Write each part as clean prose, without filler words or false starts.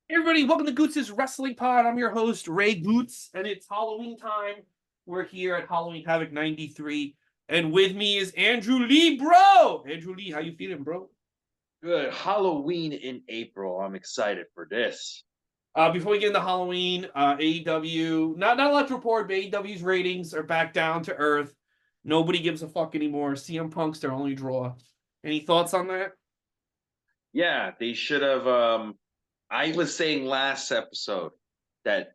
Hey everybody, welcome to Goots' Wrestling Pod. I'm your host, Ray Goots, and it's Halloween time. We're here at Halloween Havoc 93, and with me is Andrew Lee, bro! Andrew Lee, how you feeling, bro? Good. Halloween in April. I'm excited for this. Before we get into Halloween, AEW, not a lot to report, but AEW's ratings are back down to earth. Nobody gives a fuck anymore. CM Punk's their only draw. Any thoughts on that? Yeah, they should have I was saying last episode that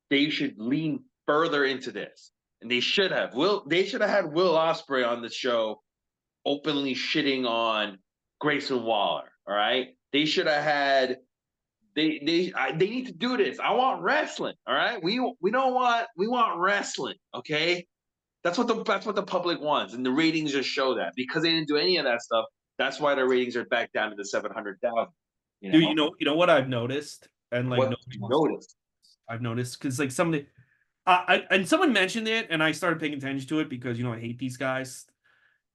they should lean further into this. And they should have had Will Ospreay on the show openly shitting on Grayson Waller. All right. They need to do this. I want wrestling. All right. We want wrestling. Okay. That's what the public wants, and the ratings just show that because they didn't do any of that stuff. That's why their ratings are back down to the 700,000. You Dude, know you know what I've noticed, and like what nobody you wants to. notice? I've noticed because like some of the and someone mentioned it, and I started paying attention to it because I hate these guys,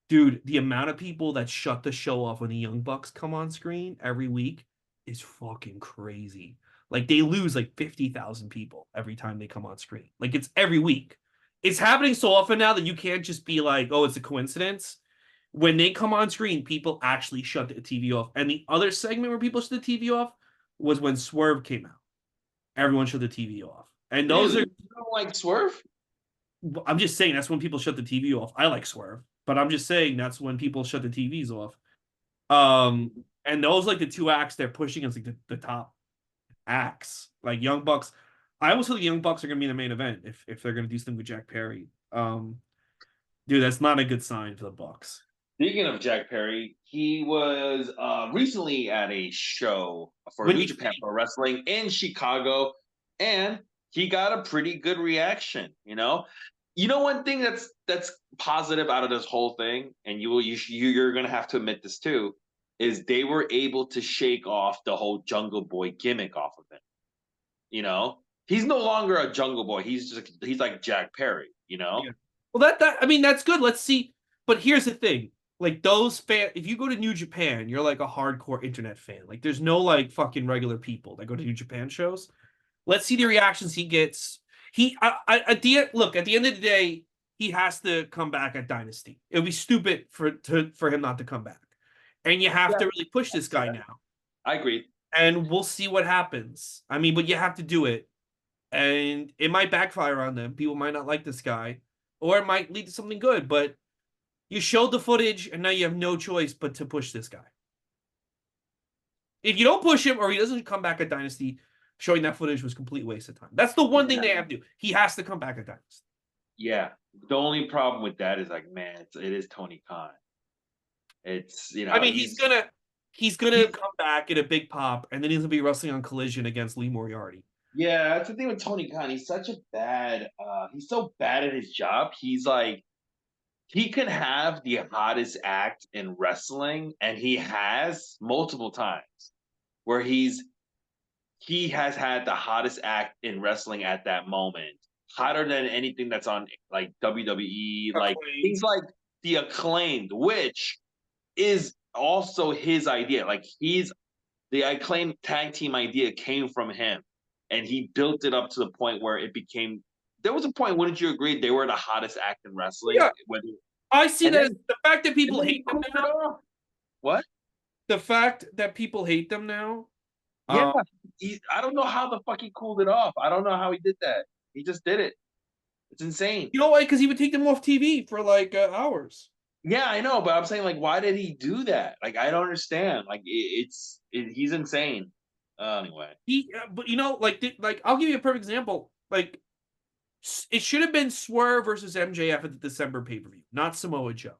dude. The amount of people that shut the show off when the Young Bucks come on screen every week is fucking crazy. Like they lose like 50,000 people every time they come on screen. Like it's every week. It's happening so often now that you can't just be like, oh, it's a coincidence. When they come on screen, people actually shut the TV off. And the other segment where people shut the TV off was when Swerve came out. Everyone shut the TV off. And those Really? are, You don't like Swerve? I'm just saying that's when people shut the TV off. I like Swerve, but I'm just saying that's when people shut the TVs off. And those like the two acts they're pushing is like the top acts. Like Young Bucks. I almost feel the Young Bucks are gonna be in the main event if they're gonna do something with Jack Perry. Dude, that's not a good sign for the Bucks. Speaking of Jack Perry, he was recently at a show for New Windy Japan City. Pro Wrestling in Chicago, and he got a pretty good reaction. One thing that's positive out of this whole thing, and you're gonna have to admit this too, is they were able to shake off the whole Jungle Boy gimmick off of him. He's no longer a Jungle Boy. He's like Jack Perry. Yeah. Well, that I mean that's good. Let's see. But here's the thing: like those fan, if you go to New Japan, you're like a hardcore internet fan. Like there's no like fucking regular people that go to New Japan shows. Let's see the reactions he gets. At the end, look, at the end of the day, he has to come back at Dynasty. It would be stupid for him not to come back, and you have Yeah, to really push I this see guy that. now. I agree. And we'll see what happens. I mean, but you have to do it, and it might backfire on them. People might not like this guy, or it might lead to something good. But you showed the footage, and now you have no choice but to push this guy. If you don't push him, or he doesn't come back at Dynasty, showing that footage was complete waste of time. That's the one thing Yeah. they have to do. He has to come back at Dynasty. Yeah. The only problem with that is like, man, it is Tony Khan. It's I mean, he's gonna he's come back in a big pop, and then he's gonna be wrestling on Collision against Lee Moriarty. yeah, that's the thing with Tony Khan. He's so bad at his job. He's like he can have the hottest act in wrestling, and he has multiple times where he has had the hottest act in wrestling at that moment, hotter than anything that's on like WWE, like Acclaimed. things like the Acclaimed, which is also his idea. Like the Acclaimed tag team idea came from him, and he built it up to the point where it became. There was a point, wouldn't you agree? They were the hottest act in wrestling. Yeah, I see And that as then the fact that and people then he hate them cooled it now. off. What? The fact that people hate them now. Yeah, Um, I don't know how the fuck he cooled it off. I don't know how he did that. He just did it. It's insane. you know why? Because he would take them off TV for like hours. Yeah, I know, but I'm saying like, why did he do that? Like, I don't understand. Like, he's insane. Anyway, But like I'll give you a perfect example. Like it should have been Swerve versus MJF at the December pay per view, not Samoa Joe.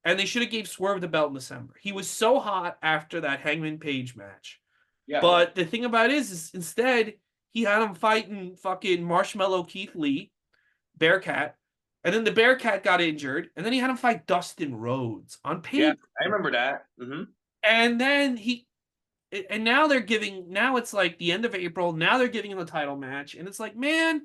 And they should have gave Swerve the belt in December. He was so hot after that Hangman Page match. yeah, But the thing about it is instead he had him fighting fucking Marshmallow Keith Lee, Bearcat, and then the Bearcat got injured, and then he had him fight Dustin Rhodes on yeah, paper. I remember that. And then now they're giving, now it's like the end of April. Now they're giving him the title match, and it's like, man,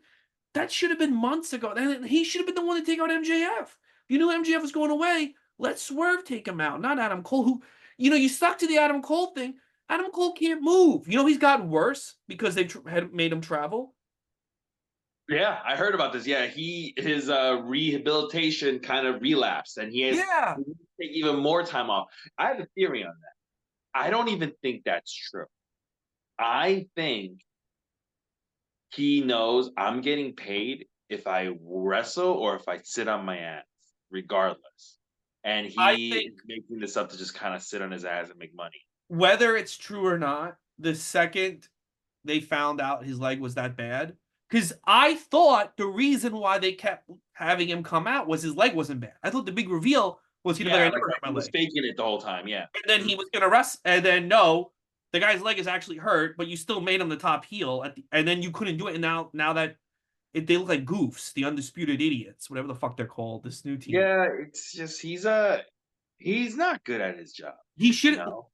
that should have been months ago. He should have been the one to take out MJF. You knew MJF was going away. Let Swerve take him out, not Adam Cole. Who, you stuck to the Adam Cole thing. Adam Cole can't move. You know he's gotten worse because they had made him travel. Yeah, I heard about this. Yeah, his rehabilitation kind of relapsed, and Yeah, he needs to take even more time off. I have a theory on that. I don't even think that's true. I think he knows I'm getting paid if I wrestle or if I sit on my ass, regardless. And I he think is making this up to just kind of sit on his ass and make money. whether it's true or not, the second they found out his leg was that bad, because I thought the reason why they kept having him come out was his leg wasn't bad. I thought the big reveal was he'd be like, Yeah, I like never hurt he my was leg. faking it the whole time. Yeah. And then Mhm. he was gonna rest, and then no, the guy's leg is actually hurt, but you still made him the top heel and then you couldn't do it. And now that they look like goofs, the undisputed idiots, whatever the fuck they're called, this new team. Yeah, it's just he's not good at his job, He you should know.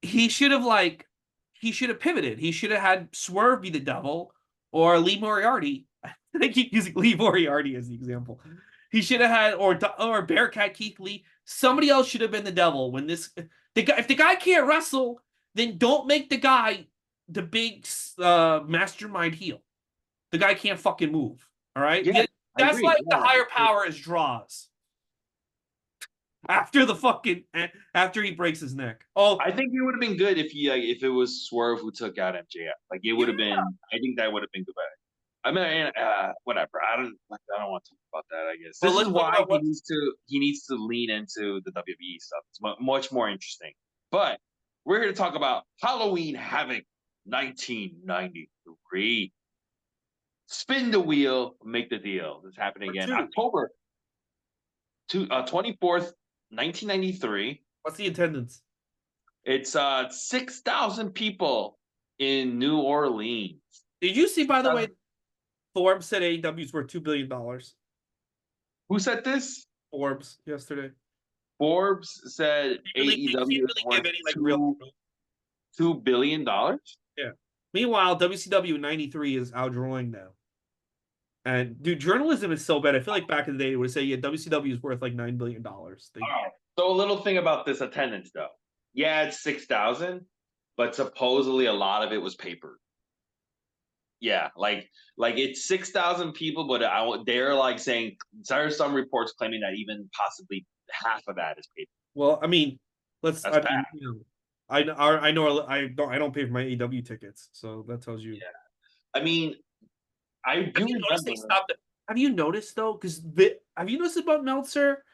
he should have like he should have pivoted. He should have had Swerve be the devil or Lee Moriarty. I keep using Lee Moriarty as the example. He should have had or Bearcat Keith Lee. Somebody else should have been the devil when the guy if the guy can't wrestle, then don't make the guy the big mastermind heel. The guy can't fucking move. All right, Yeah, I that's agree. like the Yeah, higher power is draws after the fucking after he breaks his neck. Oh I think it would have been good if it was Swerve who took out MJF. Like it yeah, would have been. I think that would have been good. I mean, whatever. I don't want to talk about that. I guess well this is let's talk why about what he needs to lean into the WWE stuff. It's much more interesting. But we're here to talk about Halloween Havoc 1993. Spin the wheel, make the deal. This is happening for again two. October 24th, 1993. What's the attendance? It's 6,000 people in New Orleans. Did you see, by the way, 6,000. Forbes said AEW is worth $2 billion. Who said this? Forbes yesterday. Forbes said They can't AEW is really give worth any like real proof. $2 billion. Yeah. Meanwhile, WCW 93 is outdrawing now. And dude, journalism is so bad. I feel like back in the day, it would say, yeah, WCW is worth like $9 billion. All right. So a little thing about this attendance, though. Yeah, it's 6,000, but supposedly a lot of it was paper. Yeah, like it's 6,000 people, but they're like saying there are some reports claiming that even possibly half of that is paper. Well, I mean, That's I bad. mean, I don't pay for my AEW tickets, so that tells you. Yeah. I mean, I Have do you noticed they remember. stopped it? Have you noticed though? Because have you noticed about Meltzer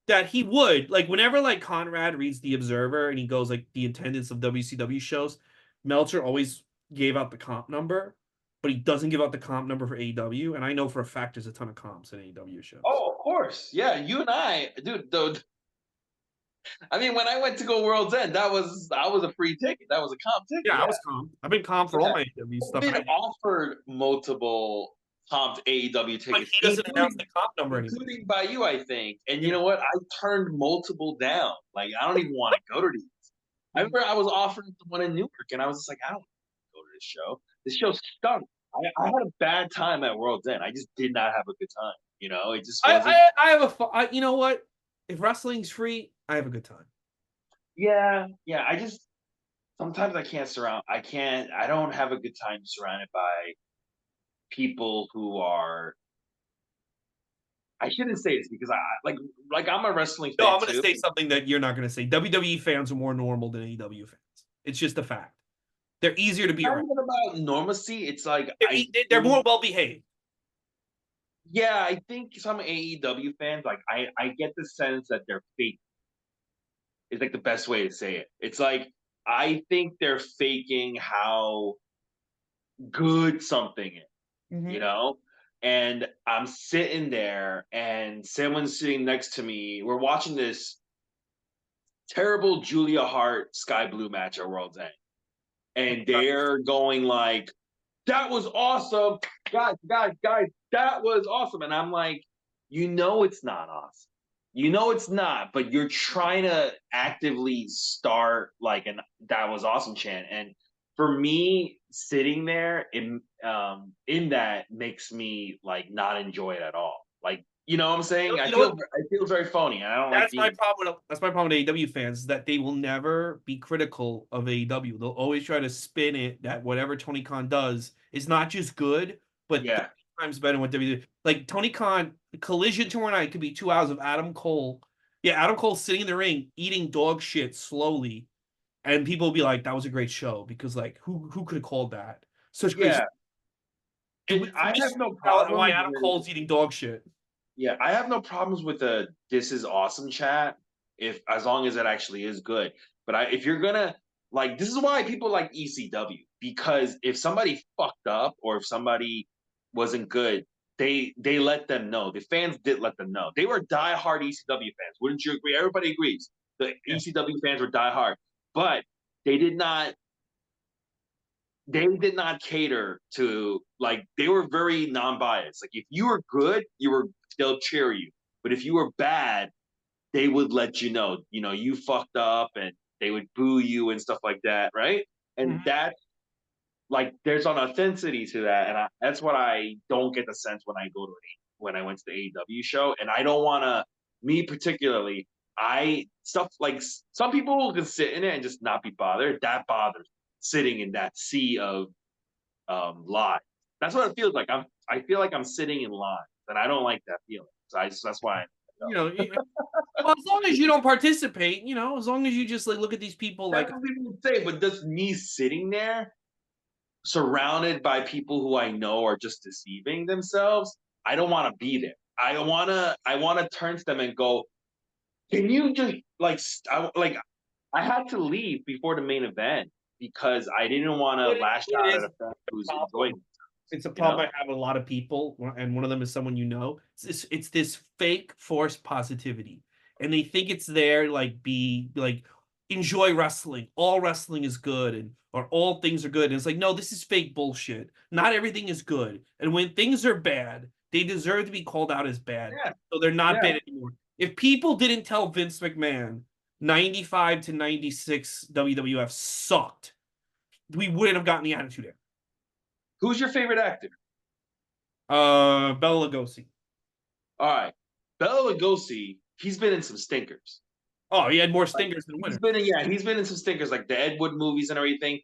that he would like whenever like Conrad reads the Observer and he goes like the attendance of WCW shows, Meltzer always gave out the comp number, but he doesn't give out the comp number for AEW. And I know for a fact there's a ton of comps in AEW shows. Oh, of course. Yeah, you and I, dude. I mean, when I went to go World's End, I was a free ticket. That was a comp ticket. Yeah, I Yeah, was comp. I've been comp for all yeah. my AEW I've stuff, been offered multiple comped AEW but tickets, he doesn't announce the comp number anymore. including by you, I think. And you Yeah. know what? I turned multiple down. Like I don't even want to go to these. I remember I was offered the one in Newark, and I was just like, I don't want to go to this show. This show stunk. I had a bad time at World's End. I just did not have a good time. You know, it just wasn't. I have you know what? If wrestling's free, I have a good time. Yeah, yeah. I just sometimes I can't surround. I can't. I don't have a good time surrounded by people who are. I shouldn't say this because I like I'm a wrestling No, fan I'm going to too. say something that you're not going to say. WWE fans are more normal than AEW fans. It's just a fact. They're easier to be Not around. even about normalcy. It's like They're more well behaved. yeah, I think some AEW fans like I get the sense that they're fake. Is like the best way to say it. It's like I think they're faking how good something is, you Mm-hmm. know? And I'm sitting there and someone's sitting next to me. We're watching this terrible Julia Hart Sky Blue match at World's End. And they're going like, that was awesome. Guys, that was awesome. And I'm like, you know it's not awesome. You know it's not, but you're trying to actively start like an that was awesome chant. And for me, sitting there in that makes me like not enjoy it at all. Like You know what I'm saying? You know what? I feel very phony, and I don't like being. That's my problem with AEW fans, is that they will never be critical of AEW. They'll always try to spin it that whatever Tony Khan does is not just good, but 30 Yeah, times better than what WWE. Like Tony Khan, Collision tomorrow night could be 2 hours of Adam Cole. Yeah, Adam Cole sitting in the ring eating dog shit slowly, and people will be like, "That was a great show," because like who could have called that such great? yeah, Do we and I have just no why problems Adam with. Cole's eating dog shit? Yeah, I have no problems with the "this is awesome" chat, if as long as it actually is good. But if you're gonna like, this is why people like ECW, because if somebody fucked up or if somebody wasn't good, they let them know. The fans did let them know. They were diehard ECW fans. Wouldn't you agree? Everybody agrees. The Yeah. ECW fans were diehard, but they did not they did not cater to, like, they were very non-biased. Like if you were good, they'll cheer you. But if you were bad, they would let you know, you fucked up, and they would boo you and stuff like that, right? And Mhm. that, like, there's an authenticity to that, and that's what I don't get the sense when when I went to the AEW show, and I don't want to. Me particularly, I stuff like some people can sit in it and just not be bothered. That bothers sitting in that sea of live. That's what it feels like. I feel like I'm sitting in live, and I don't like that feeling. So that's why. You know, well, as long as you don't participate, as long as you just like look at these people like That's what people would say, but just me sitting there, surrounded by people who I know are just deceiving themselves, I don't want to be there. I wanna turn to them and go, can you just I had to leave before the main event because I didn't want to lash it out at is a fan a who's enjoying problem. themselves, It's a you know? problem I have with a lot of people, and one of them is someone you know. It's this fake forced positivity, and they think it's there like be like enjoy wrestling. All wrestling is good, and or all things are good. And it's like no, this is fake bullshit. Not everything is good, and when things are bad, they deserve to be called out as bad, Yeah, so they're not yeah. bad anymore. If people didn't tell Vince McMahon 95 to 96 WWF sucked, we wouldn't have gotten the attitude era. Who's your favorite actor? Bela Lugosi. All right. Bela Lugosi, he's been in some stinkers. Oh, he had more Like, stingers than he's winners. been in, yeah, he's been in some stinkers, like the Ed Wood movies and everything.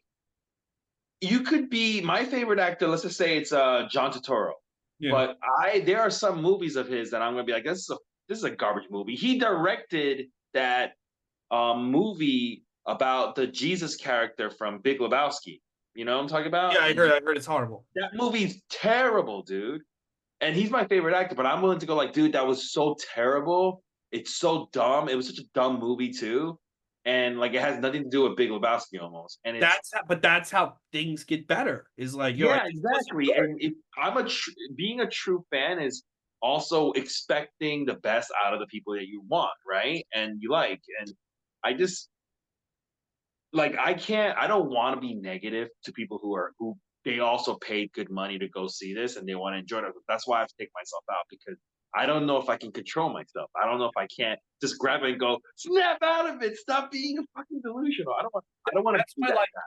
You could be my favorite actor. Let's just say it's John Turturro, Yeah. but there are some movies of his that I'm gonna be like, this is a garbage movie. He directed that movie about the Jesus character from Big Lebowski. You know what I'm talking Yeah, about? I heard. I heard it's horrible. That movie's terrible, dude. And he's my favorite actor, but I'm willing to go like, dude, that was so terrible. It's so dumb. It was such a dumb movie too, and like it has nothing to do with Big Lebowski almost. And it's But that's how things get better. Is like you're like yeah, this wasn't exactly. good. And if being a true fan is also expecting the best out of the people that you want, right? And you like. And I just like I don't want to be negative to people who they also paid good money to go see this and they want to enjoy it. That's why I have to take myself out because I don't know if I can control myself. I don't know if I can't just grab it and go, snap out of it. Stop being a fucking delusional. I don't want to That's be why that like guy.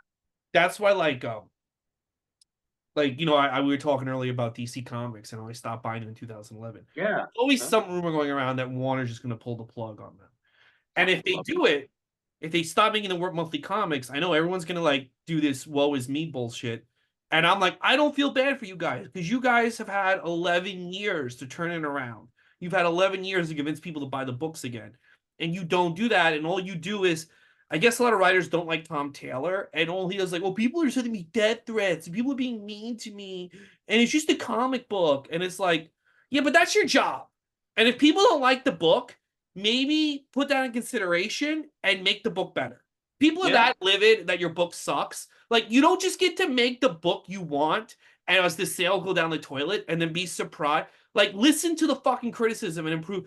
that's why I we were talking earlier about DC Comics and I stopped buying them in 2011. Yeah. There's always Huh? some rumor going around that Warner's just going to pull the plug on them. And I if they love it. do it, if they stop making the monthly comics, I know everyone's gonna like do this woe is me bullshit. And I'm like, I don't feel bad for you guys because you guys have had 11 years to turn it around. You've had 11 years to convince people to buy the books again. And you don't do that. And all you do is, I guess a lot of writers don't like Tom Taylor. And all he does, like, well, people are sending me death threats and people are being mean to me. And it's just a comic book. And it's like, yeah, but that's your job. And if people don't like the book, maybe put that in consideration and make the book better. People are Yeah. that livid that your book sucks. Like you don't just get to make the book you want and as the sale go down the toilet and then be surprised. Like listen to the fucking criticism and improve.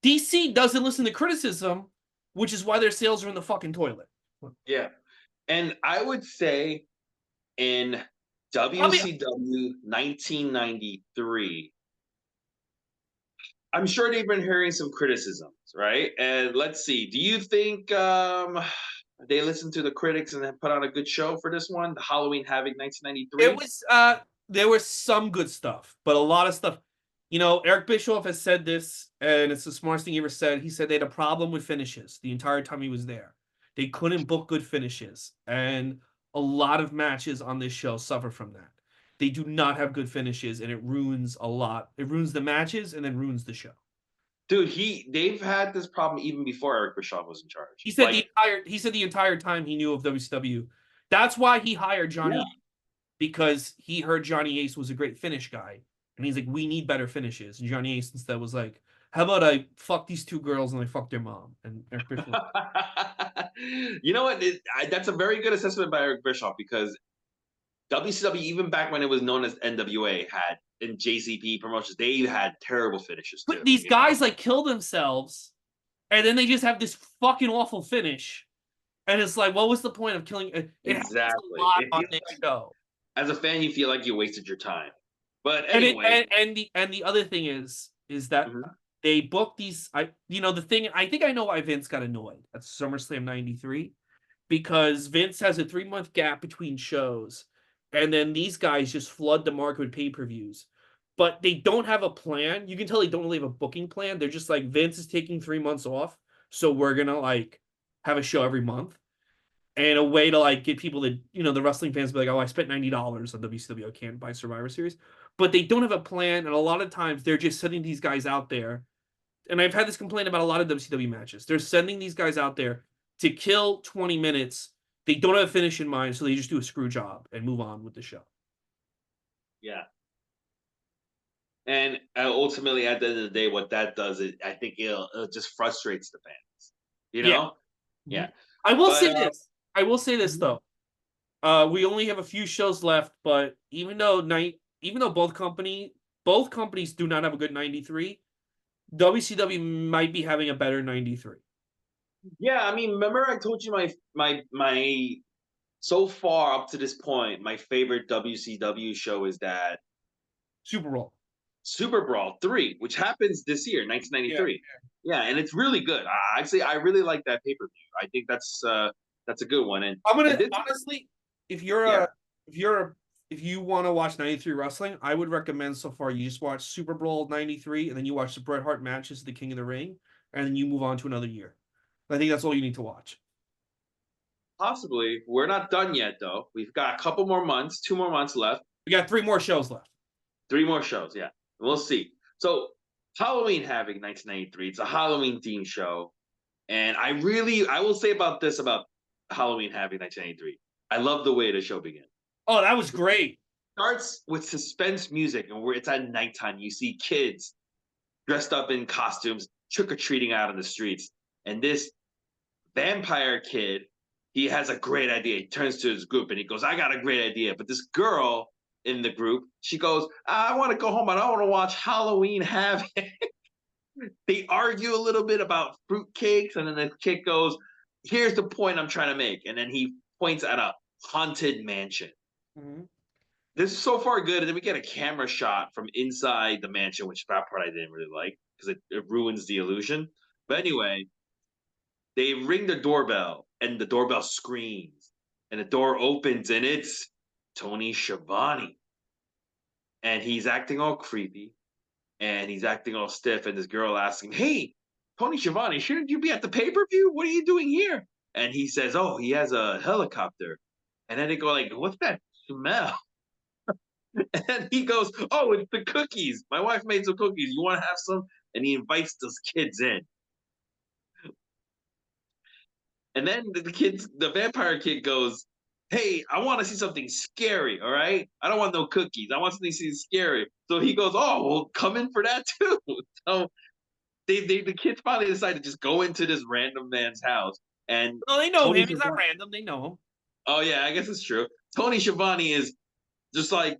DC doesn't listen to criticism, which is why their sales are in the fucking toilet. Yeah. And I would say in Probably WCW 1993, I'm sure they've been hearing some criticisms, right? And let's see, do you think they listened to the critics and put on a good show for this one, the Halloween Havoc it 1993? was there was some good stuff, but a lot of stuff, Eric Bischoff has said this, and it's the smartest thing he ever said. He said they had a problem with finishes the entire time he was there. They couldn't book good finishes, and a lot of matches on this show suffer from that. They do not have good finishes, and it ruins a lot. It ruins the matches and then ruins the show. Dude, they've had this problem even before Eric Bischoff was in charge. He said the entire time he knew of WCW. That's why he hired Johnny Ace, because he heard Johnny Ace was a great finish guy. And he's like, we need better finishes. And Johnny Ace instead was like, how about I fuck these two girls and I fuck their mom? And Eric Bischoff. You know what? That's a very good assessment by Eric Bischoff, because WCW, even back when it was known as NWA, had in JCP promotions, they had terrible finishes too. But these guys like kill themselves, and then they just have this fucking awful finish. And it's like, what was the point of killing? It exactly. A lot on this show. As a fan, you feel like you wasted your time. But anyway, and the other thing is that they booked these. The thing, I think I know why Vince got annoyed at SummerSlam '93, because Vince has a 3-month gap between shows, and then these guys just flood the market with pay-per-views. But they don't have a plan. You can tell they don't really have a booking plan. They're just like, Vince is taking 3 months off, so we're gonna like have a show every month. And a way to like get people to, the wrestling fans be like, oh, I spent $90 on WCW, I can't buy Survivor Series. But they don't have a plan, and a lot of times they're just sending these guys out there. And I've had this complaint about a lot of WCW matches. They're sending these guys out there to kill 20 minutes. They don't have a finish in mind, so they just do a screw job and move on with the show. Yeah. And ultimately, at the end of the day, what that does is, I think it just frustrates the fans. Yeah. I will say this though. We only have a few shows left, but even though both companies do not have a good 93, WCW might be having a better 93. Yeah, I mean, remember I told you my so far up to this point, my favorite WCW show is that Super Brawl 3, which happens this year, 1993. Yeah, and it's really good. Actually, I really like that pay-per-view. I think that's a good one. And I'm gonna honestly, if you want to watch 93 wrestling, I would recommend so far you just watch Super Brawl 93, and then you watch the Bret Hart matches of the King of the Ring, and then you move on to another year. I think that's all you need to watch. Possibly. We're not done yet, though. We've got a couple more months, 2 more months left. We got 3 more shows left. 3 more shows, yeah. We'll see. So, Halloween Havoc 1993. It's a Halloween themed show. And I will say about Halloween Havoc 1993. I love the way the show began. Oh, that was great. It starts with suspense music, and it's at nighttime. You see kids dressed up in costumes, trick-or-treating out in the streets. And this vampire kid, he has a great idea. He turns to his group and he goes, I got a great idea. But this girl in the group, she goes, I want to go home. I don't want to watch Halloween Havoc. They argue a little bit about fruitcakes, and then the kid goes, here's the point I'm trying to make. And then he points at a haunted mansion. This is so far good. And then we get a camera shot from inside the mansion, which that part I didn't really like because it ruins the illusion. But anyway, they ring the doorbell, and the doorbell screams, and the door opens, and it's Tony Schiavone. And he's acting all creepy, and he's acting all stiff, and this girl asks him, hey, Tony Schiavone, shouldn't you be at the pay-per-view? What are you doing here? And he says, oh, he has a helicopter. And then they go like, what's that smell? And he goes, oh, it's the cookies. My wife made some cookies. You want to have some? And he invites those kids in. And then the vampire kid goes, hey, I want to see something scary, all right? I don't want no cookies. I want something scary. So he goes, oh, well, come in for that too. So the kids finally decide to just go into this random man's house. And they know him. He's not random. They know him. Oh, yeah, I guess it's true. Tony Schiavone is just like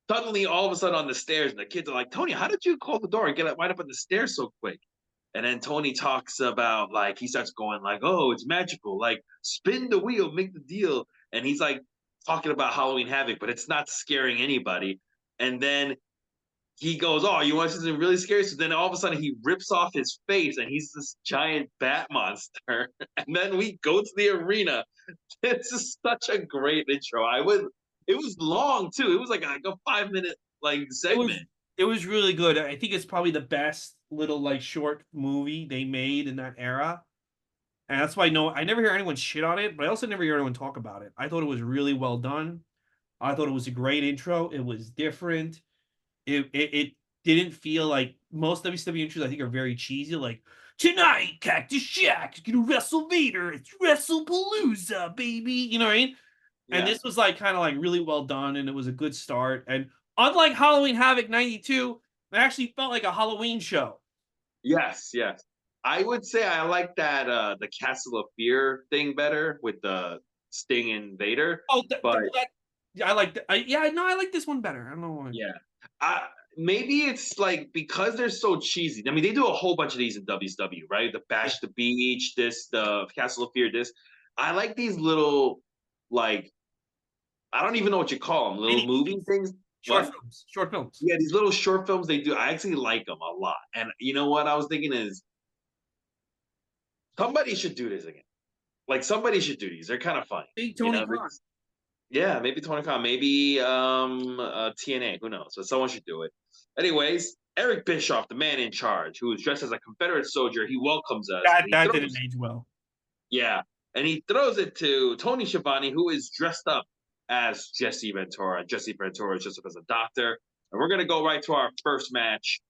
suddenly all of a sudden on the stairs. And the kids are like, Tony, how did you call the door and get right up on the stairs so quick? And then Tony talks about, like, he starts going like, oh, it's magical. Like, spin the wheel, make the deal. And he's like talking about Halloween Havoc, but it's not scaring anybody. And then he goes, oh, you want something really scary? So then all of a sudden he rips off his face and he's this giant bat monster. And then we go to the arena. This is such a great intro. It was long too. It was like a 5-minute like segment. It was really good. I think it's probably the best little like short movie they made in that era. And that's why I never hear anyone shit on it, but I also never hear anyone talk about it. I thought it was really well done. I thought it was a great intro. It was different. It didn't feel like most WCW intros I think are very cheesy, like tonight, Cactus Jack is gonna wrestle Vader. It's WrestlePalooza, baby. You know what I mean? And Yeah. this was like kind of like really well done, and it was a good start. And unlike Halloween Havoc '92, it actually felt like a Halloween show. Yes, yes. I would say I like that the Castle of Fear thing better with the Sting and Vader, Oh, but yeah, I like that. Yeah, no, I like this one better. I don't know why. yeah. I maybe it's like because they're so cheesy. I mean, they do a whole bunch of these in WCW, right? The Yeah. Bash the Beach, this, the Castle of Fear, this. I like these little, like, I don't even know what you call them, little Mini movie movies, things. short What? films, short films. Yeah, these little short films they do. I actually like them a lot. And you know what I was thinking is somebody should do this again. Like somebody should do these. They're kind of funny. Big You Tony know, Khan. yeah, maybe Tony Khan, maybe TNA, who knows? But someone should do it. Anyways, Eric Bischoff, the man in charge, who is dressed as a Confederate soldier, he welcomes us and he That didn't throws, age well. yeah, and he throws it to Tony Schiavone, who is dressed up as Jesse Ventura. Jesse Ventura is dressed up as a doctor. And we're gonna go right to our first match.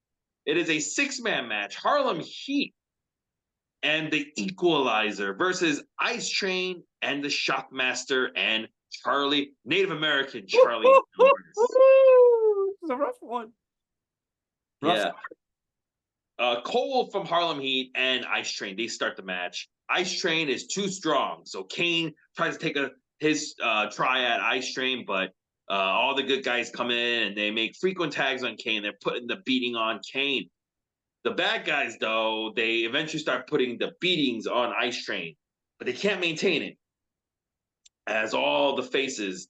It is a six-man match. Harlem Heat and the Equalizer versus Ice Train and the Shockmaster and Charlie, Native American Charlie Norris. It's a rough one. Rough. Yeah. Cole from Harlem Heat and Ice Train, they start the match. Ice Train is too strong. So Kane tries to take his try at Ice Train, but all the good guys come in and they make frequent tags on Kane. They're putting the beating on Kane. The bad guys, though, they eventually start putting the beatings on Ice Train, but they can't maintain it as all the faces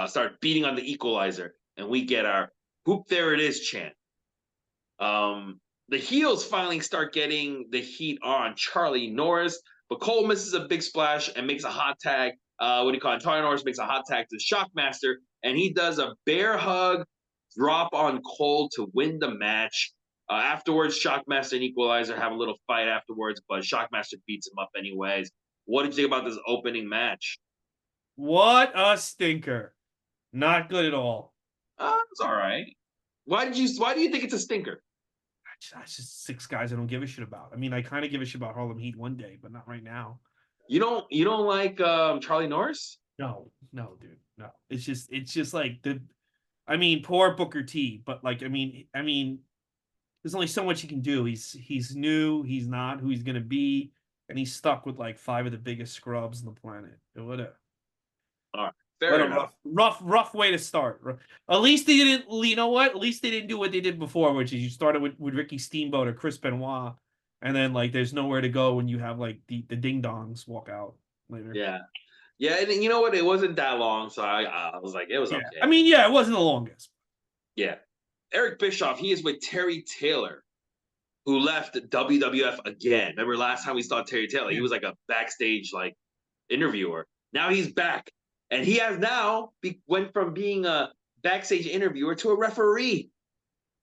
start beating on the Equalizer, and we get our "Whoop There It Is" chant. The heels finally start getting the heat on Charlie Norris, but Cole misses a big splash and makes a hot tag. What do you call it? Charlie Norris makes a hot tag to Shockmaster, and he does a bear hug drop on Cole to win the match. Afterwards, Shockmaster and Equalizer have a little fight afterwards, but Shockmaster beats him up anyways. What did you think about this opening match? What a stinker. Not good at all. It's all right. Why do you think it's a stinker? That's just six guys I don't give a shit about. I mean, I kind of give a shit about Harlem Heat one day, but not right now. You don't like Charlie Norris? No, no, dude, no. It's just like I mean, poor Booker T, but like, there's only so much he can do. He's new. He's not who he's gonna be, and he's stuck with like five of the biggest scrubs on the planet. All right, fair What a enough. rough way to start. At least they didn't. You know what? At least they didn't do what they did before, which is you started with Ricky Steamboat or Chris Benoit, and then like there's nowhere to go when you have like the ding dongs walk out later. Yeah, yeah, and you know what? It wasn't that long, so I was like, it was Yeah, okay. I mean, yeah, it wasn't the longest. Yeah, Eric Bischoff, he is with Terry Taylor, who left WWF again. Remember last time we saw Terry Taylor? He Yeah. was like a backstage like interviewer. Now he's back, and he has now went from being a backstage interviewer to a referee.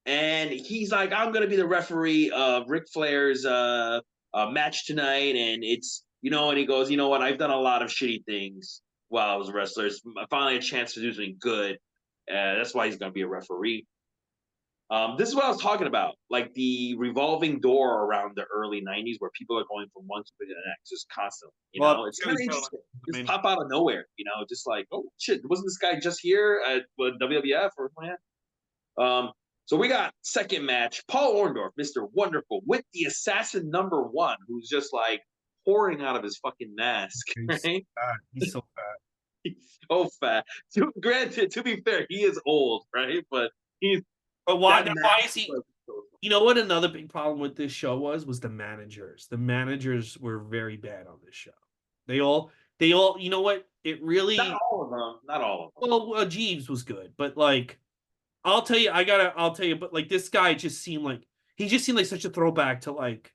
And he's like, I'm gonna be the referee of Ric Flair's match tonight, and it's and he goes, you know what, I've done a lot of shitty things while I was a wrestler. It's finally a chance to do something good. That's why he's gonna be a referee. This is what I was talking about, like the revolving door around the early '90s, where people are going from one to the next, just constantly. Well, It's kind Terry of Taylor, interesting. I Just mean, pop out of nowhere, just like, oh shit, wasn't this guy just here at WWF or something? So we got second match, Paul Orndorff, Mr. Wonderful, with the assassin number one, who's just like pouring out of his fucking mask, he's so right? fat. He's so fat. He's so fat. Granted, to be fair, he is old, right? But he's But why? that Why mask. is he? You know what? Another big problem with this show was the managers. The managers were very bad on this show. They all, You know what? It Not really. all of them. Not all of them. Well, Jeeves was good, but like, I'll tell you, but like this guy just seemed like such a throwback to like,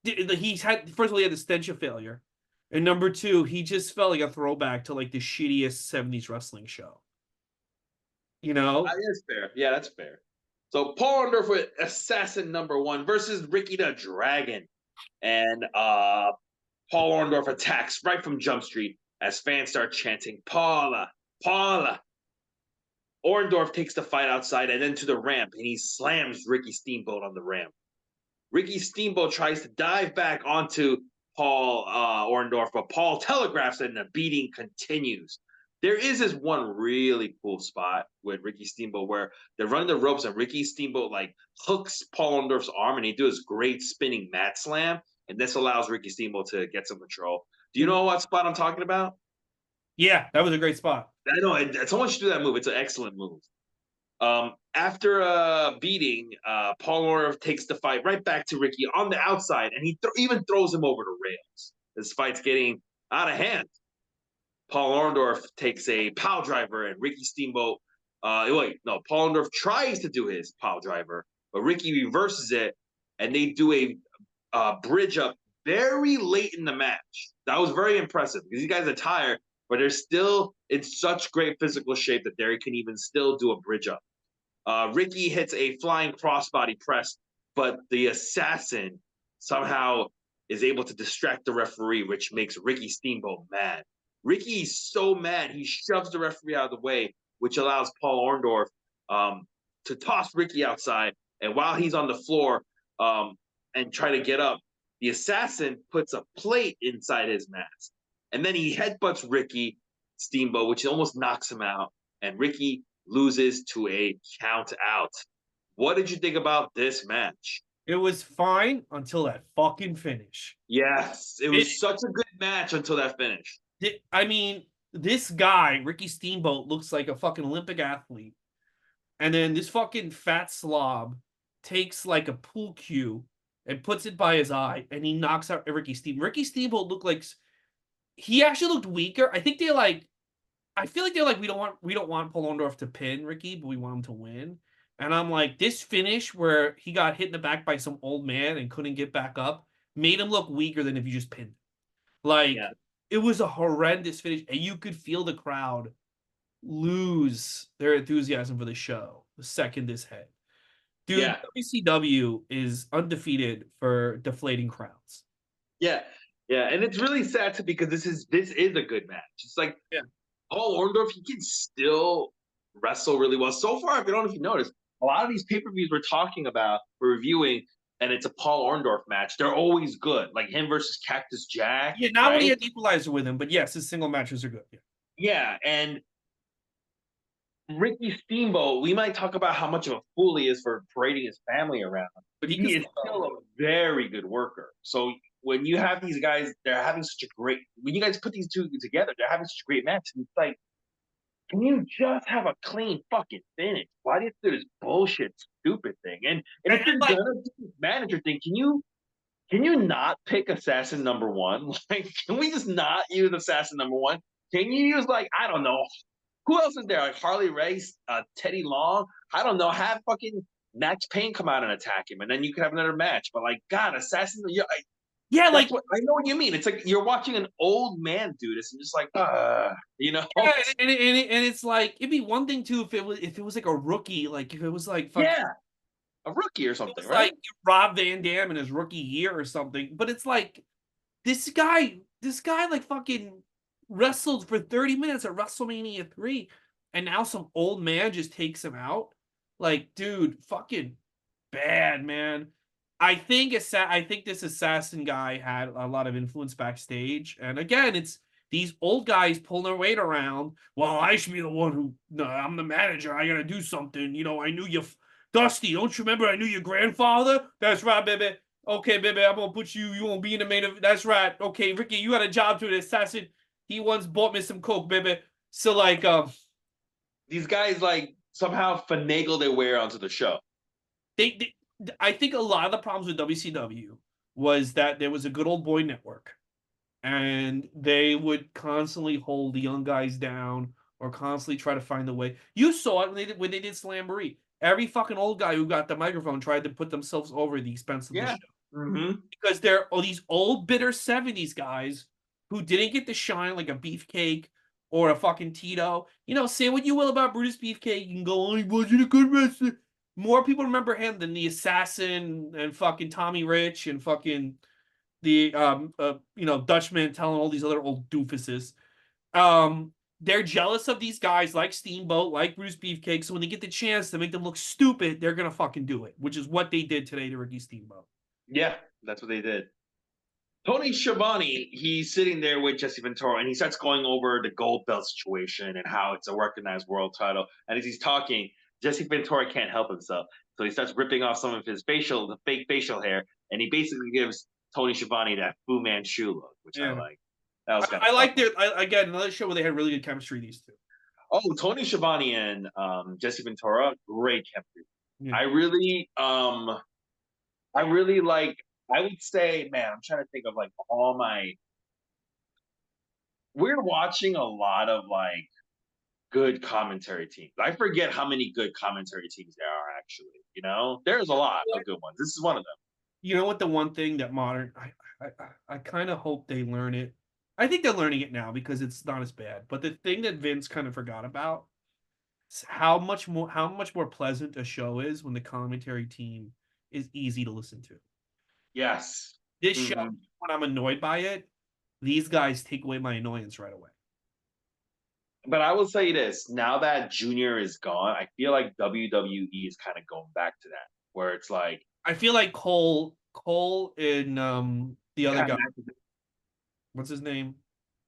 he's had, first of all, he had the stench of failure. And number two, he just felt like a throwback to like the shittiest 70s wrestling show. You know? That's fair. Yeah, that's fair. So Paul Orndorff with Assassin number 1 versus Ricky the Dragon. And Paul Orndorff attacks right from Jump Street as fans start chanting, Paula, Paula. Orndorff takes the fight outside and then to the ramp, and he slams Ricky Steamboat on the ramp. Ricky Steamboat tries to dive back onto Paul Orndorff, but Paul telegraphs it and the beating continues. There is this one really cool spot with Ricky Steamboat where they're running the ropes and Ricky Steamboat like hooks Paul Orndorff's arm and he does great spinning mat slam, and this allows Ricky Steamboat to get some control. Do you know what spot I'm talking about? Yeah, that was a great spot. I know someone should do that move. It's an excellent move. After a beating, Paul Orndorff takes the fight right back to Ricky on the outside, and he even throws him over the rails. This fight's getting out of hand. Paul Orndorff takes a pile driver, and Ricky Steamboat. Paul Orndorff tries to do his pile driver, but Ricky reverses it, and they do a bridge up very late in the match. That was very impressive because these guys are tired, but they're still in such great physical shape that they can even still do a bridge up. Ricky hits a flying crossbody press, but the assassin somehow is able to distract the referee, which makes Ricky Steamboat mad. Ricky's so mad, he shoves the referee out of the way, which allows Paul Orndorff to toss Ricky outside. And while he's on the floor and try to get up, the assassin puts a plate inside his mask. And then he headbutts Ricky Steamboat, which almost knocks him out. And Ricky loses to a count out. What did you think about this match? It was fine until that fucking finish. Yes, it was such a good match until that finish. I mean, this guy, Ricky Steamboat, looks like a fucking Olympic athlete. And then this fucking fat slob takes like a pool cue and puts it by his eye, and he knocks out Ricky Steamboat. Ricky Steamboat looked like he actually looked weaker. I think I feel like they're like, we don't want Paul Orndorff to pin Ricky, but we want him to win. And I'm like, this finish where he got hit in the back by some old man and couldn't get back up made him look weaker than if you just pinned him. Like, yeah. It was a horrendous finish, and you could feel the crowd lose their enthusiasm for the show the second this hit. Dude, yeah. WCW is undefeated for deflating crowds. Yeah, yeah, and it's really sad too because this is a good match. It's like, Paul Orndorff, he can still wrestle really well. So far, I don't know if you noticed, a lot of these pay-per-views we're reviewing, and it's a Paul Orndorff match. They're always good, like him versus Cactus Jack. Yeah, not when he had Equalizer with him, but yes, his single matches are good. Yeah, and Ricky Steamboat, we might talk about how much of a fool he is for parading his family around, but he is still a very good worker. So when you have these guys, they're having such a great. When you guys put these two together, they're having such a great match. And it's like, can you just have a clean fucking finish? Why do you do this bullshit, stupid thing? And if you're gonna do this manager thing, can you not pick Assassin number 1? Like, can we just not use Assassin number 1? Can you use, like, I don't know, who else is there? Like Harley Race, Teddy Long? I don't know. Have fucking Max Payne come out and attack him, and then you could have another match. But like, God, Assassin, yeah, like I know what you mean. It's like you're watching an old man do this, and just like, you know. Yeah, and it's like it'd be one thing too if it was like a rookie, like if it was like a rookie or something, right? Like Rob Van Dam in his rookie year or something. But it's like this guy like fucking wrestled for 30 minutes at WrestleMania 3, and now some old man just takes him out. Like, dude, fucking bad, man. I think this assassin guy had a lot of influence backstage, and again, it's these old guys pulling their weight around. Well, I should be the one who. No, I'm the manager. I gotta do something. You know, I knew you, Dusty. Don't you remember? I knew your grandfather. That's right, baby. Okay, baby, I'm gonna put you. You won't be in the main event. That's right. Okay, Ricky, you had a job to the assassin. He once bought me some coke, baby. So like, these guys like somehow finagle their way onto the show. I think a lot of the problems with WCW was that there was a good old boy network, and they would constantly hold the young guys down or constantly try to find a way. You saw it when they did Slamboree. Every fucking old guy who got the microphone tried to put themselves over the expense of the show. Mm-hmm. Because they're these old bitter 70s guys who didn't get to shine like a Beefcake or a fucking Tito. You know, say what you will about Brutus Beefcake. You can go, oh, he wasn't a good wrestler. more people remember him than the assassin and fucking Tommy Rich and fucking the Dutchman telling all these other old doofuses. They're jealous of these guys like Steamboat, like Bruce Beefcake. So when they get the chance to make them look stupid, they're gonna fucking do it, which is what they did today to Ricky Steamboat. Yeah, that's what they did. Tony Schiavone, he's sitting there with Jesse Ventura, and he starts going over the gold belt situation and how it's a recognized world title. And as he's talking, Jesse Ventura can't help himself, so he starts ripping off some of his the fake facial hair, and he basically gives Tony Schiavone that Fu Manchu look, which I Yeah. like. That was kind I of like fun. again, another show where they had really good chemistry, these two. Oh, Tony Schiavone and Jesse Ventura, great chemistry. Yeah. I really like. I would say, man, I'm trying to think of like all my. We're watching a lot of like good commentary teams. I forget how many good commentary teams there are actually. You know, there's a lot of good ones. This is one of them. You know what? The one thing that modern, I kind of hope they learn it. I think they're learning it now because it's not as bad. But the thing that Vince kind of forgot about is how much more pleasant a show is when the commentary team is easy to listen to. Yes. This show, Hmm. when I'm annoyed by it, these guys take away my annoyance right away. But I will say this: now that Junior is gone, I feel like WWE is kind of going back to that, where it's like I feel like Cole and the other Pat guy, McAfee. what's his name?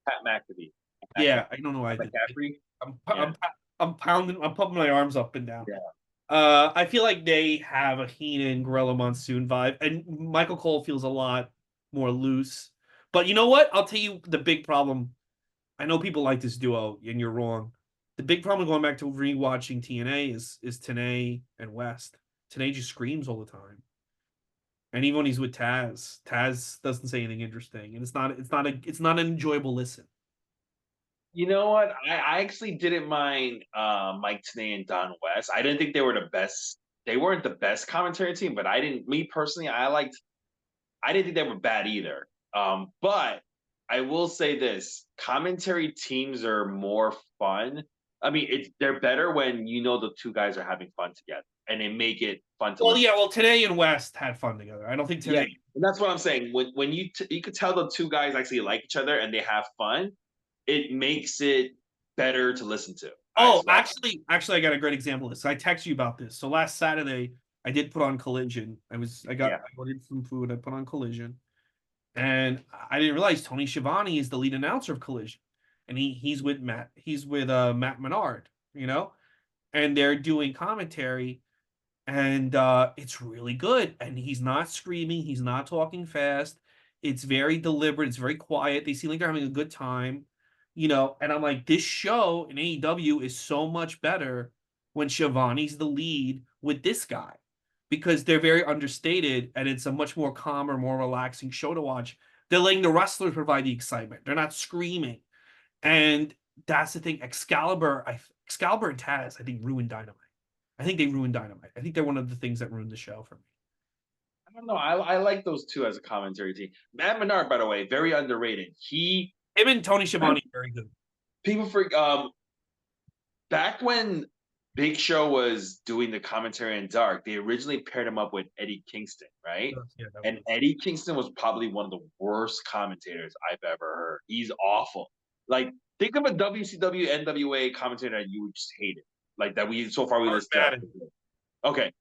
Pat McAfee. Yeah, I don't know why I Pat did. McCaffrey. I'm Yeah. I'm I'm pounding. I'm pumping my arms up and down. Yeah. I feel like they have a Heenan Gorilla Monsoon vibe, and Michael Cole feels a lot more loose. But you know what? I'll tell you the big problem. I know people like this duo, and you're wrong. The big problem going back to rewatching TNA is Tenay and West. Tenay just screams all the time, and even when he's with Taz doesn't say anything interesting, and it's not an enjoyable listen. You know what? I actually didn't mind Mike Tenay and Don West. I didn't think they were the best. They weren't the best commentary team, but I didn't. Me personally, I liked. I didn't think they were bad either. But I will say this: commentary teams are more fun. I mean, they're better when you know the two guys are having fun together, and they make it fun to Well, listen. yeah, well, Tenay and West had fun together. I don't think Yeah, Tenay. and that's what I'm saying. When you could tell the two guys actually like each other and they have fun, it makes it better to listen to. Oh, I I got a great example of this. I texted you about this. So last Saturday, I did put on Collision. yeah. I ordered some food. I put on Collision, and I didn't realize Tony Schiavone is the lead announcer of Collision, and he's with Matt. He's with Matt Menard, and they're doing commentary, and it's really good. And he's not screaming. He's not talking fast. It's very deliberate. It's very quiet. They seem like they're having a good time, And I'm like, this show in AEW is so much better when Shivani's the lead with this guy because they're very understated and it's a much more calmer, more relaxing show to watch. They're letting the wrestlers provide the excitement. They're not screaming, and that's the thing. Excalibur and Taz, I think, ruined Dynamite. I think they ruined Dynamite. I think they're one of the things that ruined the show for me. I don't know. I like those two as a commentary team. Matt Menard, by the way, very underrated. Him and Tony Schiavone very good. People freak back when Big Show was doing the commentary in Dark, they originally paired him up with Eddie Kingston, right? Yeah, And Eddie Kingston was probably one of the worst commentators I've ever heard. He's awful. Like, think of a WCW NWA commentator that you would just hate it. Like that we so far we Mark listed. Madden. Okay.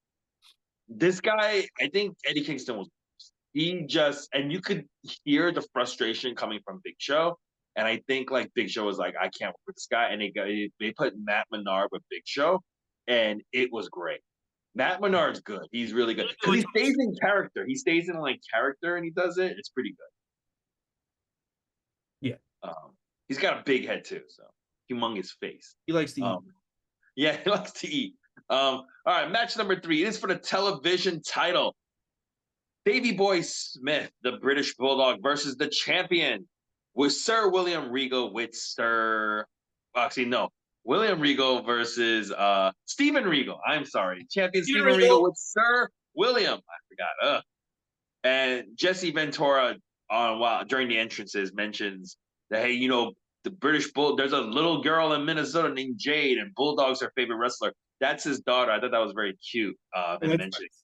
This guy, I think Eddie Kingston was he just and you could hear the frustration coming from Big Show. And I think like Big Show was like, I can't work with this guy. And they put Matt Menard with Big Show, and it was great. Matt Menard's good. He's really good because he stays in character. He stays in like character, and he does it. It's pretty good. Yeah. He's got a big head too, so humongous face. He likes to eat. Yeah, he likes to eat. All right, match number 3. It is for the television title. Davey Boy Smith, the British Bulldog, versus the champion with Sir William Regal with William Regal versus Steven Regal. I'm sorry. Champion Steven Regal with Sir William. I forgot. And Jesse Ventura during the entrances mentions that, hey, the British Bull, there's a little girl in Minnesota named Jade, and Bulldog's her favorite wrestler. That's his daughter. I thought that was very cute. Oh, Him that's mentioning nice.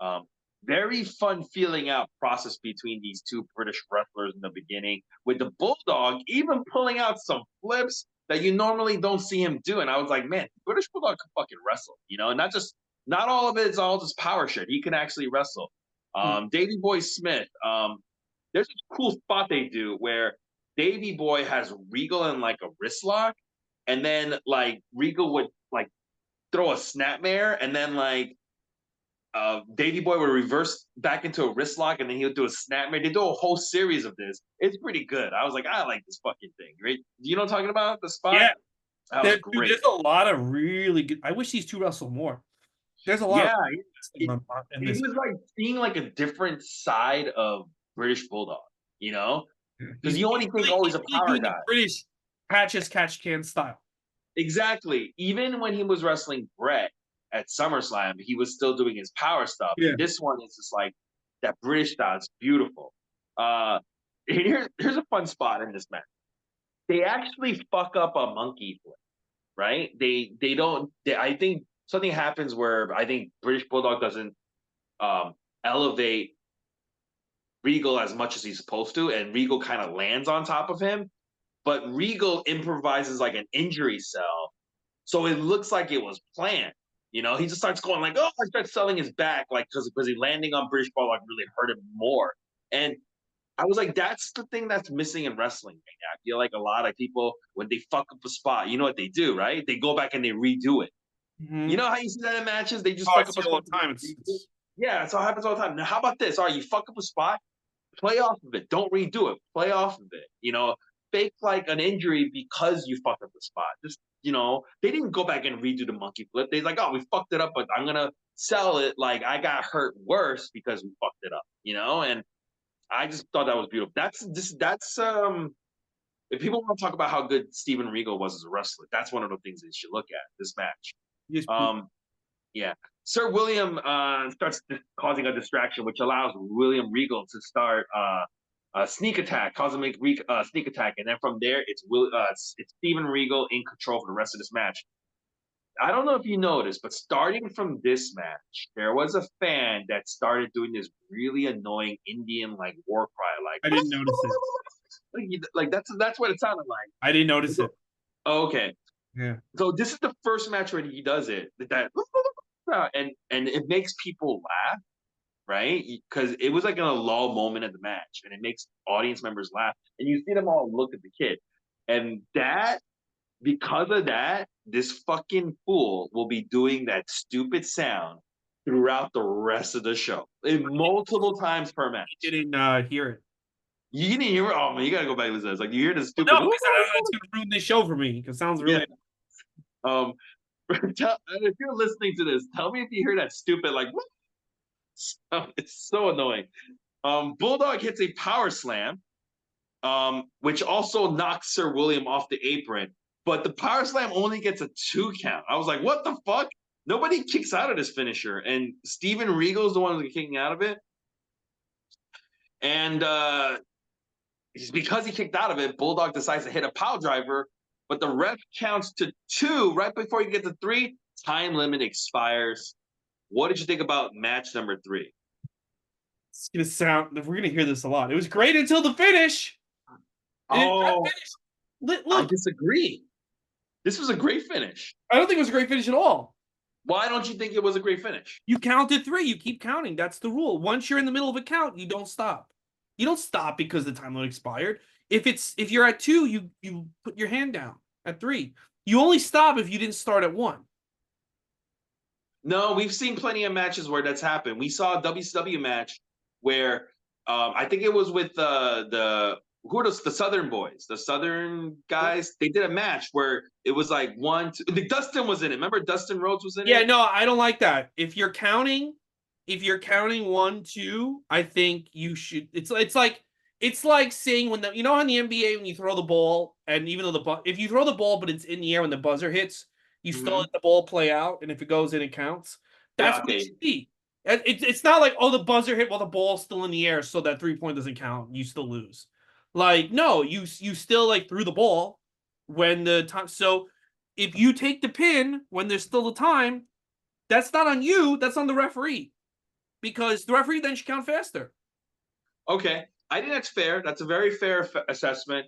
that. Very fun feeling out process between these two British wrestlers in the beginning, with the Bulldog even pulling out some flips that you normally don't see him do. And I was like, man, British Bulldog can fucking wrestle, not all of it is all just power shit. He can actually wrestle. Hmm. Davy Boy Smith, there's a cool spot they do where Davy Boy has Regal in like a wrist lock, and then like Regal would like throw a snapmare, and then like Davy Boy would reverse back into a wrist lock, and then he would do a snapmare. They do a whole series of this. It's pretty good. I was like, I like this fucking thing. Right? You know what I'm talking about? The spot? Yeah, That was dude, great. there's a lot of really good. I wish these two wrestle more. There's a lot of Yeah, wrestling it, in it this. was like seeing like a different side of British Bulldog, you know? Because He's you only think, oh, he's a really power doing the guy. British catch can style. Exactly. Even when he was wrestling Brett at SummerSlam, he was still doing his power stuff. Yeah. And this one is just like that British style. It's beautiful. Uh, here's a fun spot in this match. They actually fuck up a monkey flip, right? They don't. I think something happens where I think British Bulldog doesn't elevate Regal as much as he's supposed to, and Regal kind of lands on top of him. But Regal improvises like an injury cell, so it looks like it was planned. He just starts going like, "Oh," I start selling his back, like because he landing on British Bulldog really hurt him more. And I was like, that's the thing that's missing in wrestling right now. I feel like a lot of people, when they fuck up a spot, you know what they do, right? They go back and they redo it. You Mm-hmm. know how you see that in matches? They just Oh, I fuck up see a it all spot. the time. It's Yeah, that's how it happens all the time. Now, how about this? All right, you fuck up a spot, play off of it. Don't redo it. Play off of it. Fake like an injury because you fucked up the spot. Just they didn't go back and redo the monkey flip. They're like, oh, we fucked it up, but I'm gonna sell it like I got hurt worse because we fucked it up. And I just thought that was beautiful. That's if people want to talk about how good Steven Regal was as a wrestler, that's one of the things they should look at this match. just Um, yeah. Sir William starts causing a distraction, which allows William Regal to start a sneak attack, cause him to make sneak attack, and then from there it's Steven Regal in control for the rest of this match. I don't know if you noticed, but starting from this match, there was a fan that started doing this really annoying Indian like war cry, I didn't notice it. like that's what it sounded like. I didn't notice it. Oh, okay, Yeah. so this is the first match where he does it. That and it makes people laugh, right? Because it was like in a lull moment of the match, and it makes audience members laugh, and you see them all look at the kid, and that because of that, this fucking fool will be doing that stupid sound throughout the rest of the show, multiple times per match. I didn't hear it. You didn't hear it? Oh man, you gotta go back and listen. It's like you hear the Well, stupid. no, because it's gonna ruin this show for me. Because it sounds Yeah. really. If you're listening to this, tell me if you hear that stupid like. It's so annoying. Bulldog hits a power slam, which also knocks Sir William off the apron. But the power slam only gets a 2 count. I was like, what the fuck? Nobody kicks out of this finisher. And Steven Regal is the one who's kicking out of it. And because he kicked out of it, Bulldog decides to hit a power driver. But the ref counts to 2 right before you get to 3. Time limit expires. What did you think about match number 3? It's gonna sound. We're gonna hear this a lot. It was great until the finish. Oh, Look, I disagree. This was a great finish. I don't think it was a great finish at all. Why don't you think it was a great finish? You counted 3. You keep counting. That's the rule. Once you're in the middle of a count, you don't stop. You don't stop because the time limit expired. If you're at 2, you put your hand down at 3. You only stop if you didn't start at 1. No, we've seen plenty of matches where that's happened. We saw a WCW match where I think it was with the Southern boys, the Southern guys. They did a match where it was like 1, 2. Dustin was in it. Remember, Dystin Rhodes was in it. Yeah, no, I don't like that. If you're counting 1, 2, I think you should. It's like saying when in the NBA when you throw the ball and even though if you throw the ball but it's in the air when the buzzer hits, you still let the ball play out, and if it goes in, it counts. That's what it should be. It's not like, oh, the buzzer hit while the ball's still in the air, so that 3-point doesn't count. You still lose. Like, no, you still like threw the ball when the time. So if you take the pin when there's still the time, that's not on you. That's on the referee, because the referee then should count faster. Okay, I think that's fair. That's a very fair assessment.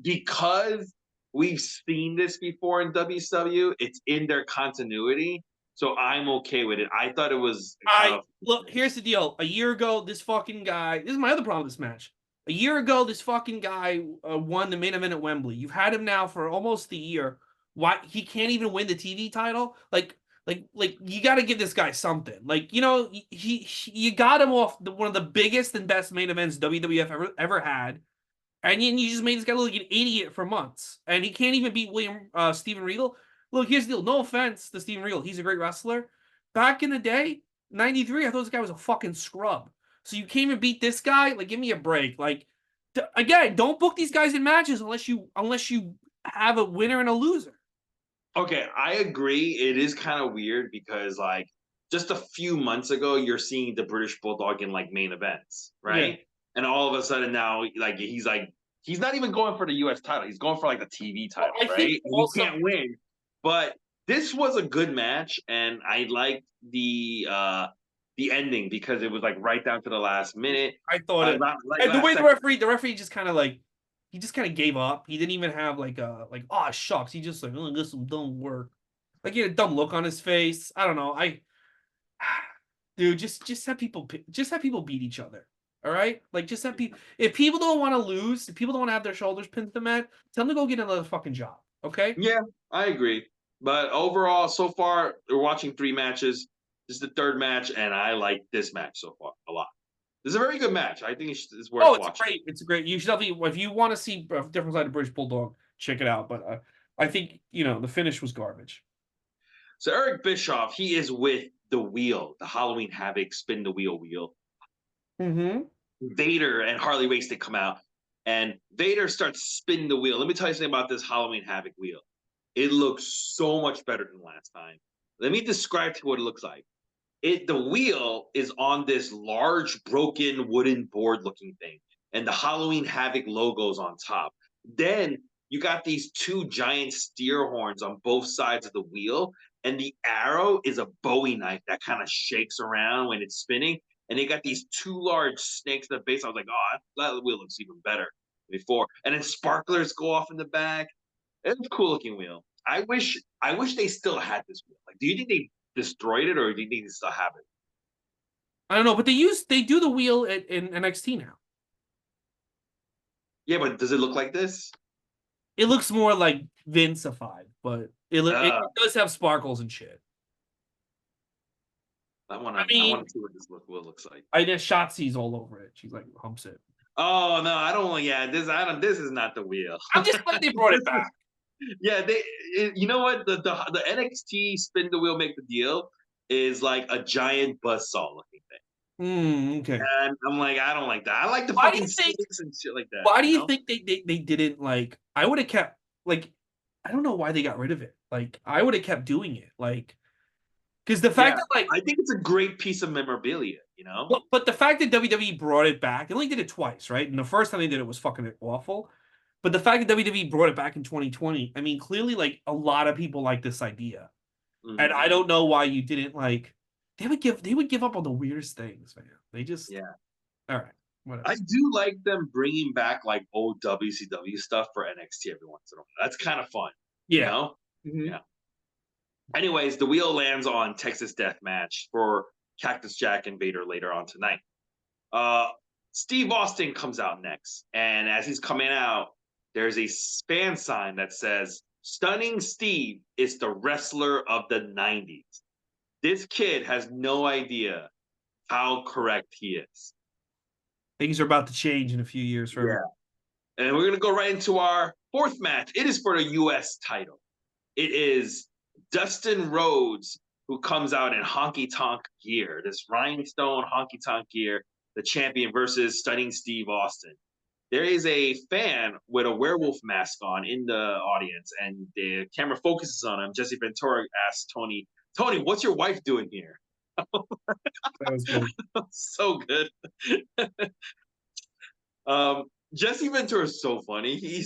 Because we've seen this before in WCW, it's in their continuity, so I'm okay with it. I thought it was kind I of look. Here's the deal. A year ago, this fucking guy. This is my other problem with this match. A year ago, this fucking guy won the main event at Wembley. You've had him now for almost a year. Why he can't even win the TV title? Like you got to give this guy something. Like, you know, you got him off one of the biggest and best main events WWF ever had, and you just made this guy look like an idiot for months, and he can't even beat Steven Regal. Look, here's the deal. No offense to Steven Regal, he's a great wrestler. Back in the day, '93, I thought this guy was a fucking scrub. So you can't even beat this guy? Like, give me a break. Like, again, don't book these guys in matches unless you have a winner and a loser. okay. I agree. It is kind of weird because like just a few months ago, you're seeing the British Bulldog in like main events, Yeah. right? And all of a sudden now, he's not even going for the U.S. title. He's going for like the TV Well, title, I right? think And he also can't win. But this was a good match, and I liked the ending because it was like right down to the last minute. I thought it. Like And the last way second. the referee just kind of like he just kind of gave up. He didn't even have like oh shucks. He just like, oh, this some dumb work. Like, he had a dumb look on his face. I don't know. Dude, just have people beat each other. All right? Like, just have people, if people don't want to lose, if people don't want to have their shoulders pinned to the mat, tell them to go get another fucking job. Okay? Yeah, I agree. But overall, so far, we're watching 3 matches. This is the third match, and I like this match so far a lot. This is a very good match. I think it's worth Oh, it's watching. great. It's great. You should definitely, if you want to see a different side of British Bulldog, check it out. But I think, the finish was garbage. So Eric Bischoff, he is with the wheel, the Halloween Havoc spin the wheel. Mm-hmm. Vader and Harley Race they come out, and Vader starts spinning the wheel. Let me tell you something about this Halloween Havoc wheel. It looks so much better than last time. Let me describe to you what it looks like. The wheel is on this large broken wooden board looking thing, and the Halloween Havoc logo's on top. Then you got these 2 giant steer horns on both sides of the wheel, and the arrow is a Bowie knife that kind of shakes around when it's spinning. And they got these 2 large snakes in the base. I was like, oh, that wheel looks even better before. And then sparklers go off in the back. It's a cool looking wheel. I wish they still had this wheel. Like, do you think they destroyed it, or do you think they still have it? I don't know, but they do the wheel in NXT now. Yeah, but does it look like this? It looks more like Vinceified, but it Uh, does have sparkles and shit. I I wanna mean, see what this wheel looks like. I guess Shotzi's all over it. She's like humps it. Oh no, I don't want. Yeah, this I don't. This is not the wheel. I'm just glad they brought it back. Yeah, you know what? The NXT spin the wheel, make the deal is like a giant buzzsaw looking thing. Okay. And I'm like, I don't like that. I like the Why do you fucking think? snakes and shit like that. Why do You you know? think they didn't like? I would have kept like. I don't know why they got rid of it. Like, I would have kept doing it. Like, because the fact Yeah, that like, I think it's a great piece of memorabilia. You know? but the fact that WWE brought it back, they only did it twice, right? And the first time they did it was fucking awful. But the fact that WWE brought it back in 2020, I mean, clearly, like, a lot of people like this idea. And Hmm. I don't know why you didn't like. They would give up on the weirdest things, man. They just Yeah, all right, whatever. I do like them bringing back like old WCW stuff for NXT every once in a while. That's kind of fun. You Yeah. know? Mhm. Yeah. Anyways, the wheel lands on Texas Death Match for Cactus Jack and Vader later on tonight. Uh, Steve Austin comes out next, and as he's coming out, there's a fan sign that says, "Stunning Steve is the wrestler of the '90s." This kid has no idea how correct he is. Things are about to change in a few years for Yeah. everyone. And we're going to go right into our fourth match. It is for the U.S. title. It is Dustin Rhodes, who comes out in honky tonk gear, this rhinestone honky tonk gear, the champion versus Stunning Steve Austin. There is a fan with a werewolf mask on in the audience, and the camera focuses on him. Jesse Ventura asks Tony, "Tony, what's your wife doing here?" That was good. So good. Jesse Ventura is so funny. He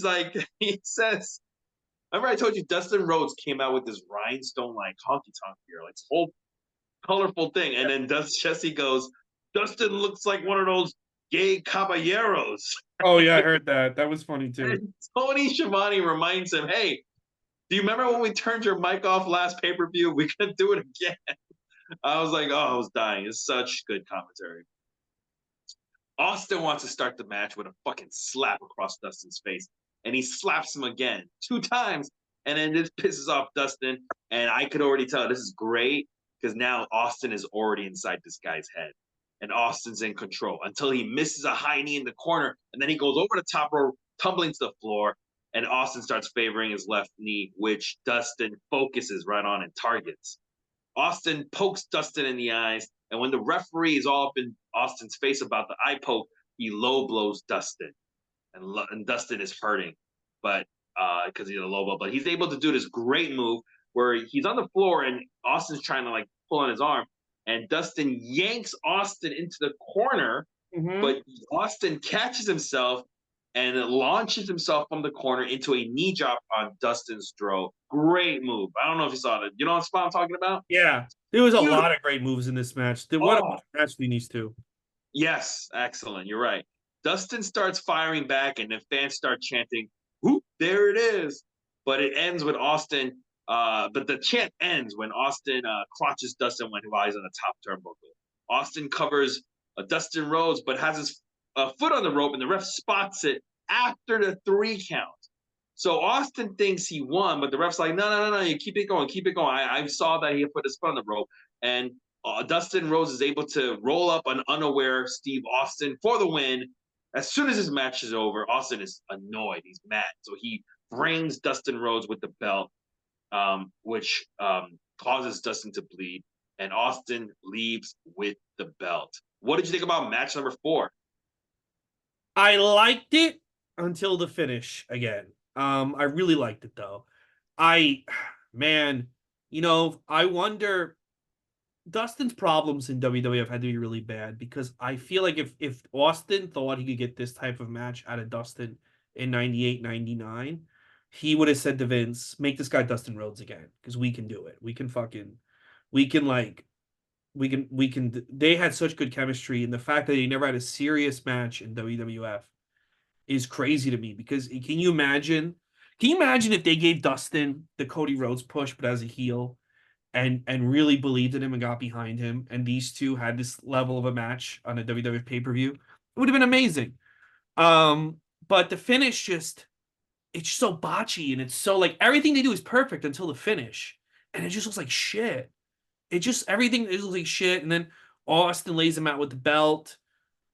says, Remember I told you Dustin Rhodes came out with this rhinestone like honky tonk gear, like this whole colorful thing, and then Jesse goes, "Dustin looks like one of those gay caballeros." Oh yeah, I heard that. That was funny too. And Tony Schiavone reminds him, "Hey, do you remember when we turned your mic off last pay per view? We could do it again." I was like, "Oh, I was dying." It's such good commentary. Austin wants to start the match with a fucking slap across Dustin's face, and he slaps him again 2 times, and then this pisses off Dustin. And I could already tell this is great because now Austin is already inside this guy's head, and Austin's in control until he misses a high knee in the corner, and then he goes over the top rope, tumbling to the floor, and Austin starts favoring his left knee, which Dustin focuses right on and targets. Austin pokes Dustin in the eyes, and when the referee is all up in Austin's face about the eye poke, he low blows Dustin, and Dustin is hurting, but because he's a low blow, but he's able to do this great move where he's on the floor and Austin's trying to like pull on his arm, and Dustin yanks Austin into the corner, Mm-hmm. but Austin catches himself and launches himself from the corner into a knee drop on Dustin's throat. Great move. I don't know if you saw that. You know what spot I'm talking about? Yeah, there was a lot Beautiful. of great moves in this match. What a Oh, match between these two. yes, excellent. You're right. Dustin starts firing back, and the fans start chanting, "Whoop, there it is." But it ends with Austin. But the chant ends when Austin crotches Dustin when he's on the top turnbuckle. Austin covers Dustin Rhodes, but has his foot on the rope, and the ref spots it after the 3 count. So Austin thinks he won, but the ref's like, "No, no, no, no, you keep it going, keep it going." I saw that he had put his foot on the rope, and Dustin Rhodes is able to roll up an unaware Steve Austin for the win. As soon as his match is over, Austin is annoyed. He's mad. So he brings Dustin Rhodes with the belt, which causes Dustin to bleed. And Austin leaves with the belt. What did you think about match number 4? I liked it until the finish again. I really liked it though. I, man, I wonder Dustin's problems in WWF had to be really bad because I feel like if Austin thought he could get this type of match out of Dustin in 98, 99, he would have said to Vince, make this guy Dustin Rhodes again because we can do it. We can like, they had such good chemistry. And the fact that they never had a serious match in WWF is crazy to me because can you imagine if they gave Dustin the Cody Rhodes push, but as a heel? And really believed in him and got behind him, and these two had this level of a match on a WWF pay-per-view, it would have been amazing. But the finish just it's so botchy and it's so like everything they do is perfect until the finish, and it just looks like shit. It just everything is like shit, and then Austin lays him out with the belt.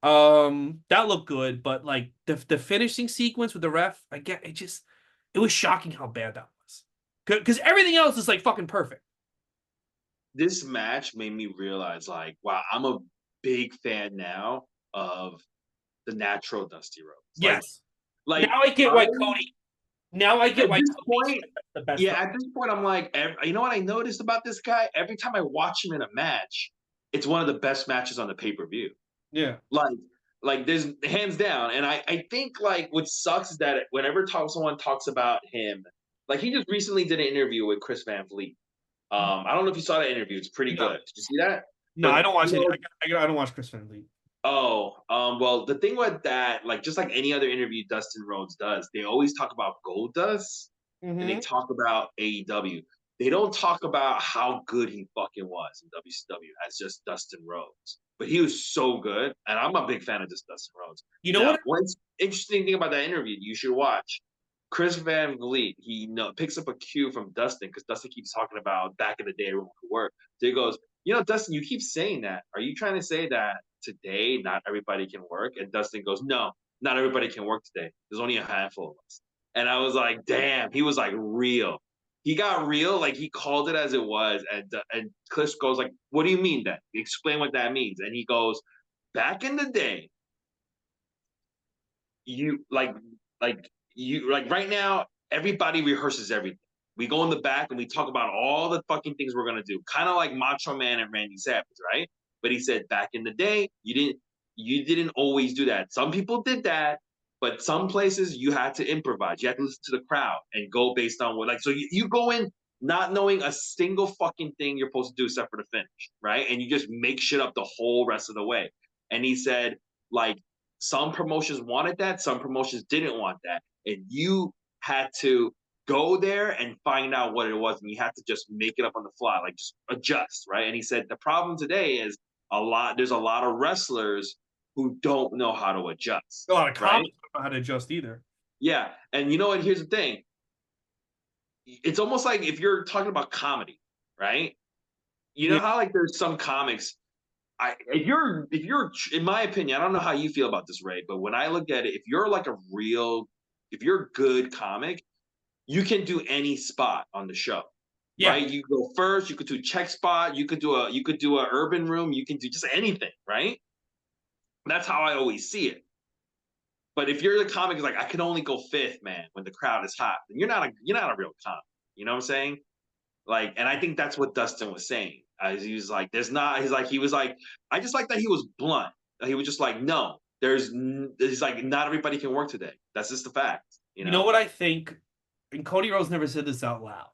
That looked good, but like the finishing sequence with the ref, I get it was shocking how bad that was. Because everything else is like fucking perfect. This match made me realize, like, wow, I'm a big fan now of the natural Dusty Rhodes. Yes. Like Now I get I why Cody. Now I at get why this Cody's point, the best. yeah, at this point, I'm like, you know what I noticed about this guy? Every time I watch him in a match, it's one of the best matches on the pay per view. Yeah. Like, there's hands down. And I think like what sucks is that whenever someone talks about him, like he just recently did an interview with Chris Van Vliet. I don't know if you saw that interview. It's pretty No, good. Did you see that? no, I But don't watch it. I don't watch Chris Van Vliet. oh, well, the thing with that, like just like any other interview Dustin Rhodes does, they always talk about Gold Dust and they Mm-hmm. talk about AEW. They don't talk about how good he fucking was in WCW as just Dustin Rhodes. But he was so good, and I'm a big fan of just Dustin Rhodes. You know Now, what? one interesting thing about that interview you should watch. Chris Van Vliet, he picks up a cue from Dustin because Dustin keeps talking about back in the day everyone could work. So he goes, Dustin, you keep saying that. Are you trying to say that today not everybody can work? And Dustin goes, no, not everybody can work today. There's only a handful of us. And I was like, damn, he was like real. He got real, like he called it as it was. And Chris goes like, what do you mean then? Explain what that means. And he goes, back in the day, you like right now, everybody rehearses everything. We go in the back and we talk about all the fucking things we're gonna do, kind of like Macho Man and Randy Savage, right? But he said back in the day, you didn't always do that. Some people did that, But some places you had to improvise. You had to listen to the crowd and go based on what, like, so you go in not knowing a single fucking thing you're supposed to do except for the finish, right? And you just make shit up the whole rest of the way. And he said, like, some promotions wanted that, some promotions didn't want that. And you had to go there and find out what it was, and you had to just make it up on the fly, like just adjust, right? And he said the problem today is there's a lot of wrestlers who don't know how to adjust, A lot of right? comics don't know how to adjust either. Yeah. And you know what? Here's the thing. It's almost like if you're talking about comedy, right? You know Yeah. how like there's some comics. If you're in my opinion, I don't know how you feel about this, Ray, but when I look at it, if you're a good comic, you can do any spot on the show, Yeah. right? You go first, you could do check spot, you could do a urban room, you can do just anything, right? That's how I always see it. But if you're the comic is like, I can only go fifth, man, when the crowd is hot, then you're not a real comic. You know what I'm saying? Like, and I think that's what Dustin was saying. He was like, he was like, I just like that he was blunt. He was just like, no, he's like, not everybody can work today. That's just the fact, you You know know? what I think? And Cody Rhodes never said this out loud,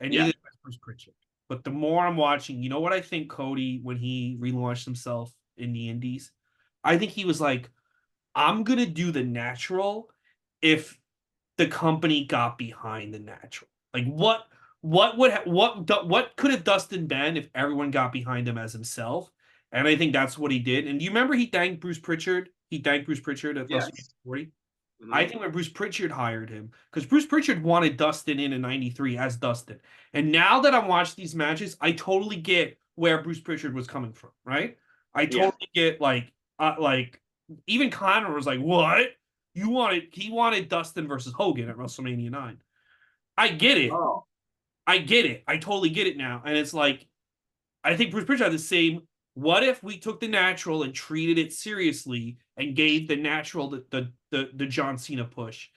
and Yeah. neither did Bruce Pritchard. But the more I'm watching, you know what I think Cody, when he relaunched himself in the Indies, I think he was like, I'm gonna do the natural if the company got behind the natural. Like what could have Dustin been if everyone got behind him as himself? And I think that's what he did. And do you remember he thanked Bruce Pritchard? He thanked Bruce Pritchard at WrestleMania Yes. 40. I Hmm. think when Bruce Pritchard hired him, because Bruce Pritchard wanted Dustin in '93 as Dustin. And now that I'm watching these matches, I totally get where Bruce Pritchard was coming from, right? I Yeah. totally get like even Connor was like, "What? He wanted Dustin versus Hogan at WrestleMania 9." I get it. Oh, I get it. I totally get it now. And it's like I think Bruce Pritchard had the same. What if we took the natural and treated it seriously and gave the natural the John Cena push?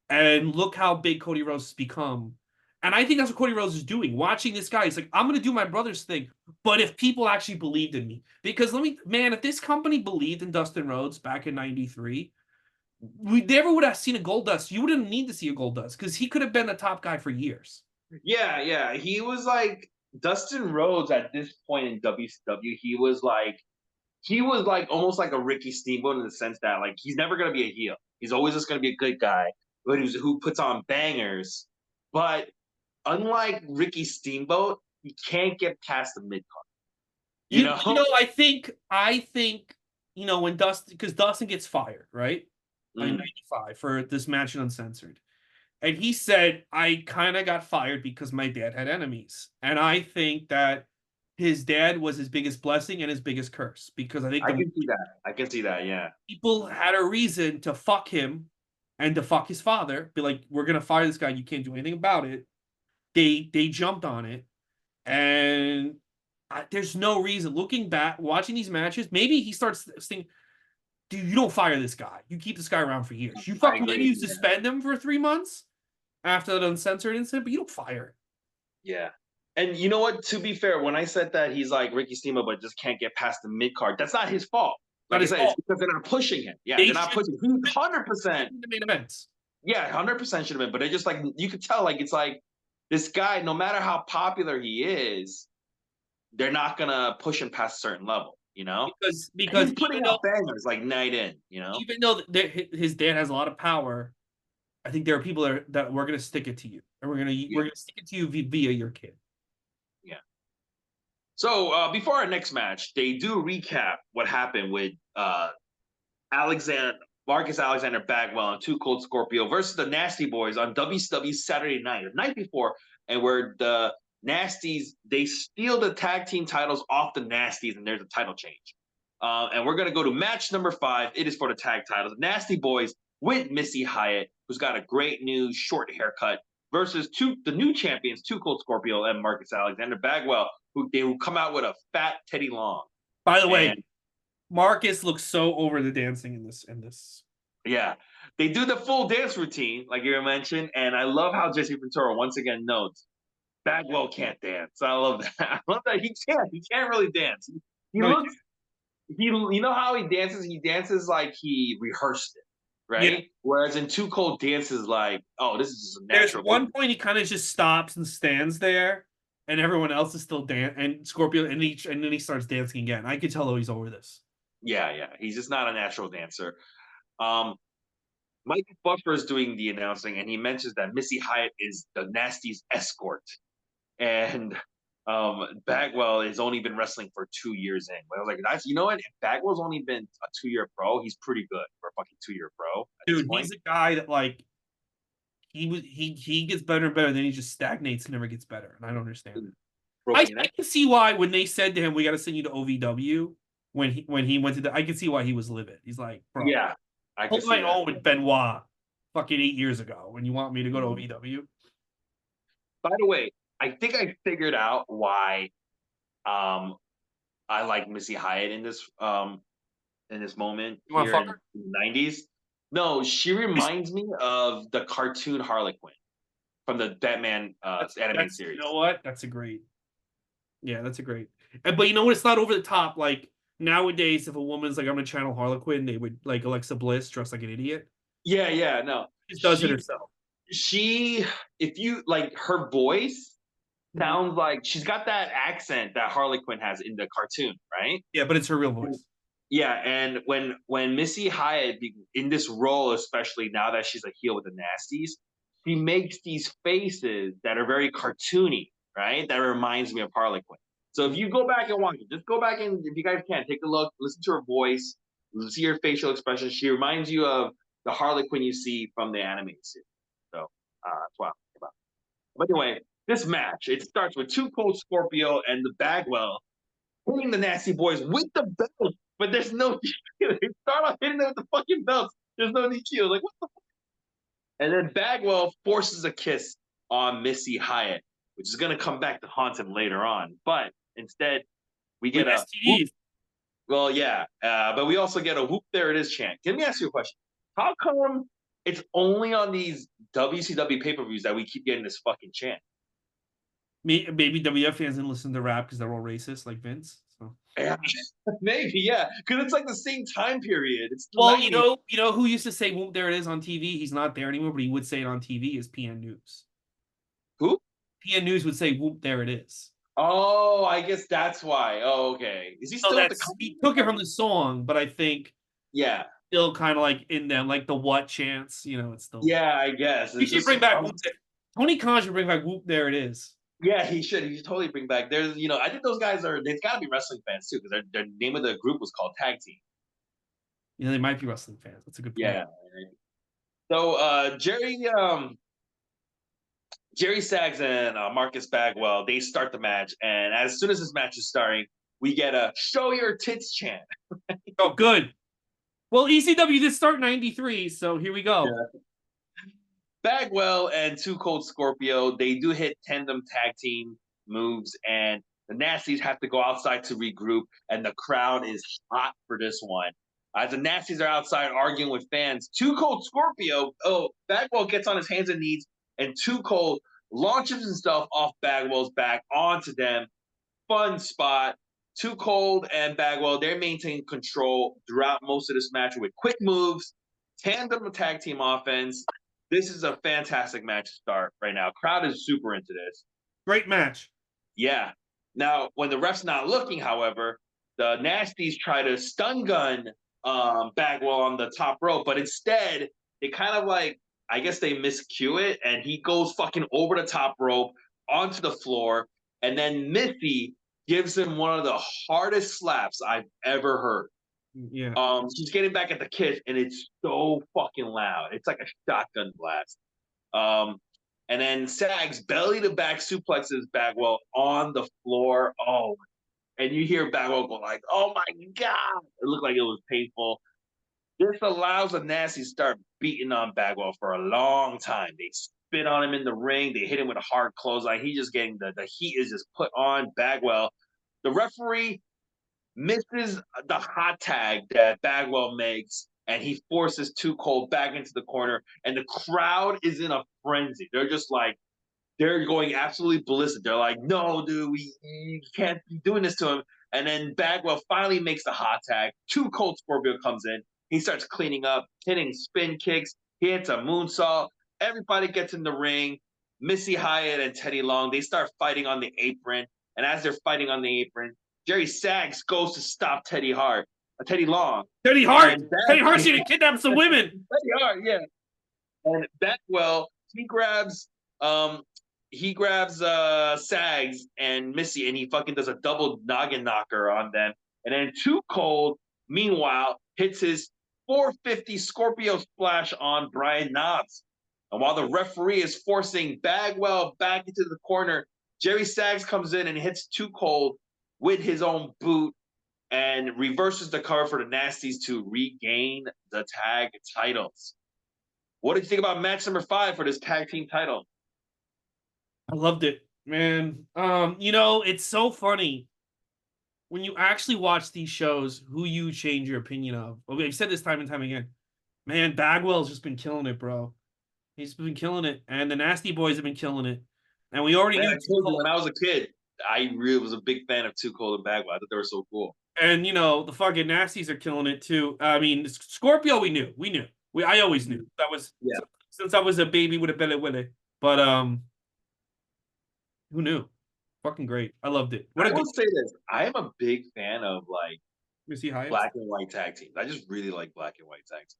And look how big Cody Rhodes has become. And I think that's what Cody Rhodes is doing. Watching this guy, he's like, I'm gonna do my brother's thing. But if people actually believed in me, because if this company believed in Dustin Rhodes back in '93, we never would have seen a Gold Dust. You wouldn't need to see a Gold Dust because he could have been the top guy for years. yeah, yeah. He was like Dustin Rhodes at this point in WCW. He was like almost like a Ricky Steamboat in the sense that like he's never gonna be a heel. He's always just gonna be a good guy, but who puts on bangers. But unlike Ricky Steamboat, he can't get past the mid card. You know? I think when Dustin, because Dustin gets fired, right? In Mm. '95 for this match in Uncensored. And he said, I kind of got fired because my dad had enemies. And I think that his dad was his biggest blessing and his biggest curse because I think I the can see that. I can see that. Yeah. people had a reason to fuck him and to fuck his father, be like, we're gonna fire this guy, you can't do anything about it. They jumped on it, and there's no reason. Looking back, watching these matches, maybe he starts thinking, dude, you don't fire this guy. You keep this guy around for years. You I fucking maybe agree. you Yeah. suspend him for 3 months after that uncensored incident, but you don't fire him. Yeah. And you know what? To be fair, when I said that he's like Ricky Steamboat, but just can't get past the mid card, that's not his fault. Not Like I his said, it's fault. because they're not pushing him. Yeah, They they're not should pushing. He 100%. the main events. Yeah, 100% should have been. But they just like you could tell, like it's like this guy, no matter how popular he is, they're not gonna push him past a certain level. You know, and Because he's putting out bangers like night in. You know. even though his dad has a lot of power, I think there are people that we're gonna stick it to you, and Yeah. we're gonna stick it to you via your kid. Yeah. So before our next match, they do recap what happened with Alexander Marcus Alexander Bagwell and Too Cold Scorpio versus the Nasty Boys on WCW Saturday night, the night before, and where the Nasties they steal the tag team titles off the Nasties, and there's a title change. And we're gonna go to match number 5. It is for the tag titles. Nasty Boys with Missy Hyatt, who's got a great new short haircut, versus the new champions, Too Cold Scorpio and Marcus Alexander Bagwell, who come out with a fat Teddy Long. By the way, And Marcus looks so over the dancing in this. yeah, they do the full dance routine, like you mentioned, and I love how Jesse Ventura once again notes Bagwell can't dance. I love that. I love that he can't. He can't really dance. He No, looks. He, you know how he dances? He dances like he rehearsed it. Yeah. right? Whereas in Too Cold dances like, oh, this is just a There's natural one movement. point he kind of just stops and stands there, and everyone else is still and Scorpio, and then he starts dancing again. I could tell though he's over this. Yeah, yeah. He's just not a natural dancer. Um, Mike Buffer is doing the announcing, and he mentions that Missy Hyatt is the Nasty's escort, and Bagwell has only been wrestling for 2 years in. But I was like, that's you know what? If Bagwell's only been a 2 year pro, he's pretty good for a fucking 2 year pro at this Dude, point. he's a guy that like he gets better and better, then he just stagnates and never gets better, and I don't understand it. Broken your I neck. can see why when they said to him, "We got to send you to OVW," when he went to I can see why he was livid. He's like, "Bro, Yeah, I can hold see my that. own with Benoit, fucking 8 years ago, when you want me to go to OVW." By the way, I think I figured out why um I like Missy Hyatt in this moment You want to here fuck in her? the 90s. No, she reminds me of the cartoon Harley Quinn from the Batman animated That's you know series. what? That's a great. Yeah, that's a great. But you know what? It's not over the top. Like nowadays, if a woman's like, "I'm gonna channel Harlequin," they would like Alexa Bliss dressed like an idiot. Yeah, yeah, no. She just does it She herself. she if you like her voice Mhm. sounds like she's got that accent that Harley Quinn has in the cartoon, right? Yeah, but it's her real And- voice. Yeah, and when Missy Hyatt in this role, especially now that she's a heel with the Nasties, she makes these faces that are very cartoony, right? That reminds me of Harley Quinn. So if Mhm. you go back and watch it, just go back and if you guys can take a look, listen to her voice, see her facial expression. She reminds you of the Harley Quinn you see from the animated series. So that's what I'm thinking about. But anyway, this match it starts with Two Cold Scorpio and the Bagwell hitting the Nasty Boys with the belt, but there's no DQ. They start off hitting them with the fucking belts. There's no DQ. Like what the fuck? And then Bagwell forces a kiss on Missy Hyatt, which is gonna come back to haunt him later on. But instead, we With get a whoop. STDs. Well, yeah, but we also get a whoop. There it is chant. Let me ask you a question. How come it's only on these WCW pay per views that we keep getting this fucking chant? Maybe WF fans didn't listen to rap because they're all racist, like Vince. So, Yeah, maybe, yeah, because it's like the same time period. It's the well, 90s. you know who used to say "Whoop, there it is" on TV? He's not there anymore, but he would say it on TV. Is PN News. Who? PN News would say "Whoop, there it is." Oh, I guess that's why. Oh, okay. Is he So still with the that's company? he took it from the song, but I think Yeah. still kind of like in them, like the what chance. You know, it's still there. Yeah, I guess. We It's should just bring back Whoop. Tony Khan should bring back Whoop. There it is. yeah, he should. He should totally bring back. There's, I think those guys are. They've got to be wrestling fans too, because their name of the group was called Tag Team. You know, they might be wrestling fans. That's a good point. Yeah. So Jerry Sags and Marcus Bagwell they start the match, and as soon as this match is starting, we get a "Show Your Tits" chant. Oh, good. Well, ECW did start '93, so here we go. Yeah. Bagwell and Two Cold Scorpio, they do hit tandem tag team moves, and the Nasties have to go outside to regroup, and the crowd is hot for this one. As the Nasties are outside arguing with fans, Two Cold Scorpio, Bagwell gets on his hands and knees, and Two Cold launches himself off Bagwell's back onto them. Fun spot. Too Cold and Bagwell, they maintain control throughout most of this match with quick moves, tandem tag team offense. This is a fantastic match to start right now. Crowd is super into this. Great match. Yeah. Now, when the ref's not looking, however, the Nasties try to stun gun Bagwell on the top rope, but instead, they kind of like, I guess they miscue it, and he goes fucking over the top rope onto the floor, and then Missy gives him one of the hardest slaps I've ever heard. Yeah. She's getting back at the kiss, and it's so fucking loud. It's like a shotgun blast. Um, and then Sags belly to back suplexes Bagwell on the floor. Oh, and you hear Bagwell go like, "Oh my god!" It looked like it was painful. This allows the Nasty to start beating on Bagwell for a long time. They spit on him in the ring. They hit him with a hard clothesline. He just getting the heat is just put on Bagwell. The referee misses the hot tag that Bagwell makes, and he forces Too Cold back into the corner, and the crowd is in a frenzy. They're just like, they're going absolutely ballistic. They're like, no, dude, you can't be doing this to him. And then Bagwell finally makes the hot tag. Too Cold Scorpio comes in, He starts cleaning up, hitting spin kicks. He hits a moonsault. Everybody gets in the ring. Missy Hyatt and Teddy Long, they start fighting on the apron. And as they're fighting on the apron, Jerry Sags goes to stop Teddy Long. Teddy Hart. And Teddy Hart's going to kidnap some women. Teddy Hart, yeah. And Bagwell, he grabs Sags and Missy, and he fucking does a double noggin knocker on them. And then Too Cold, meanwhile, hits his 450 Scorpio splash on Brian Knobbs. And while the referee is forcing Bagwell back into the corner, Jerry Sags comes in and hits Too Cold with his own boot and reverses the cover for the Nasties to regain the tag titles. What did you think about match number 5 for this tag team title? I loved it, man. It's so funny when you actually watch these shows who you change your opinion of. Okay, I've said this time and time again. Man, Bagwell's just been killing it, bro. He's been killing it, and the Nasty Boys have been killing it. And we already knew. When I was a kid, I really was a big fan of Too Cold and Bagwell. I thought they were so cool. And the fucking Nasties are killing it too. I mean, Scorpio, we knew. I always knew. That was since I was a baby with a belly willy. But who knew? Fucking great. I loved it. I will say this. I am a big fan of Missy Hyatt? black and white tag teams. I just really like black and white tag teams.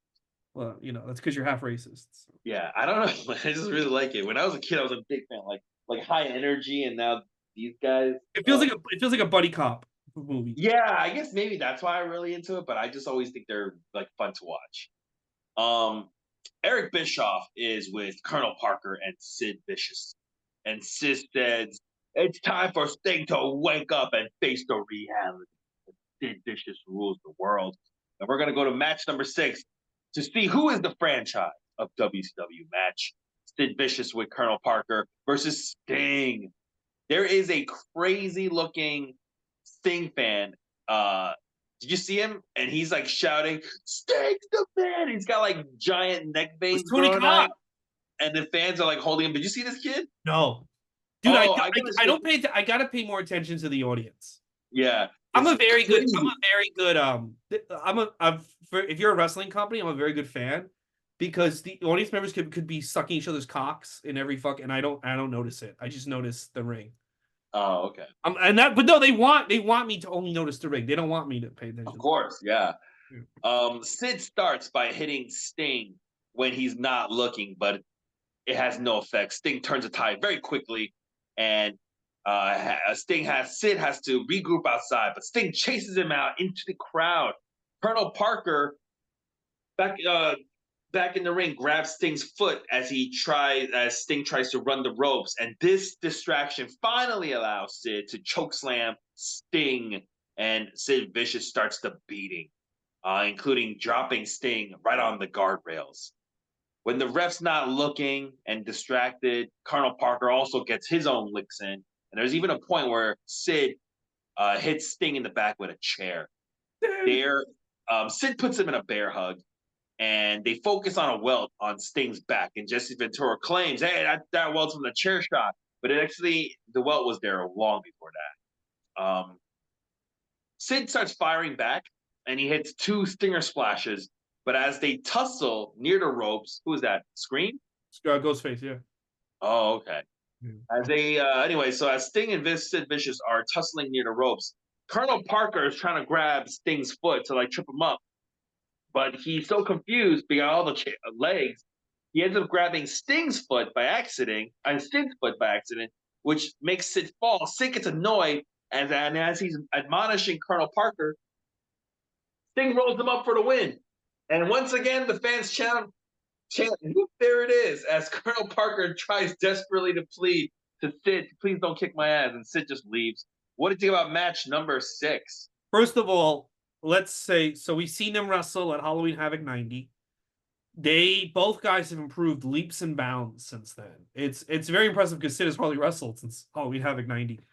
Well, that's because you're half racist. So. Yeah, I don't know. I just really like it. When I was a kid, I was a big fan. Like High Energy, and now these guys. It feels like a buddy cop movie. Yeah, I guess maybe that's why I'm really into it. But I just always think they're fun to watch. Eric Bischoff is with Colonel Parker and Sid Vicious, and Sid says it's time for Sting to wake up and face the reality. Sid Vicious rules the world, and we're gonna go to match number 6 to see who is the franchise of WCW match. Sid Vicious with Colonel Parker versus Sting. There is a crazy looking Sting fan. Did you see him? And he's shouting, "Sting's the man!" He's got giant neck veins. Tony Khan. And the fans are holding him. Did you see this kid? No, dude. I don't pay. I gotta pay more attention to the audience. Yeah. I'm a very good. If you're a wrestling company, I'm a very good fan because the audience members could be sucking each other's cocks in every and I don't notice it. I just notice the ring. Oh, okay. But no, they want me to only notice the ring. They don't want me to pay attention. Of course, yeah. Sid starts by hitting Sting when he's not looking, but it has no effect. Sting turns the tide very quickly, and Sid has to regroup outside, but Sting chases him out into the crowd. Colonel Parker, back in the ring, grabs Sting's foot as Sting tries to run the ropes, and this distraction finally allows Sid to chokeslam Sting, and Sid Vicious starts the beating, including dropping Sting right on the guardrails. When the ref's not looking and distracted, Colonel Parker also gets his own licks in. And there's even a point where Sid hits Sting in the back with a chair. Sid puts him in a bear hug, and they focus on a welt on Sting's back. And Jesse Ventura claims, hey, that welt's from the chair shot. But the welt was there long before that. Sid starts firing back, and he hits 2 stinger splashes. But as they tussle near the ropes, who is that? Scream? Ghostface, yeah. Oh, okay. As Sting and Sid Vicious are tussling near the ropes, Colonel Parker is trying to grab Sting's foot to trip him up, but he's so confused because all the legs, he ends up grabbing Sting's foot by accident, which makes Sid fall. Sid gets annoyed, and as he's admonishing Colonel Parker, Sting rolls him up for the win. And once again, the fans chant, there it is, as Colonel Parker tries desperately to plead to Sid, please don't kick my ass, and Sid just leaves. What did you think about match number 6? First of all, let's say, so we've seen them wrestle at Halloween Havoc 90. Both guys have improved leaps and bounds since then. It's very impressive because Sid has probably wrestled since Halloween Havoc 90.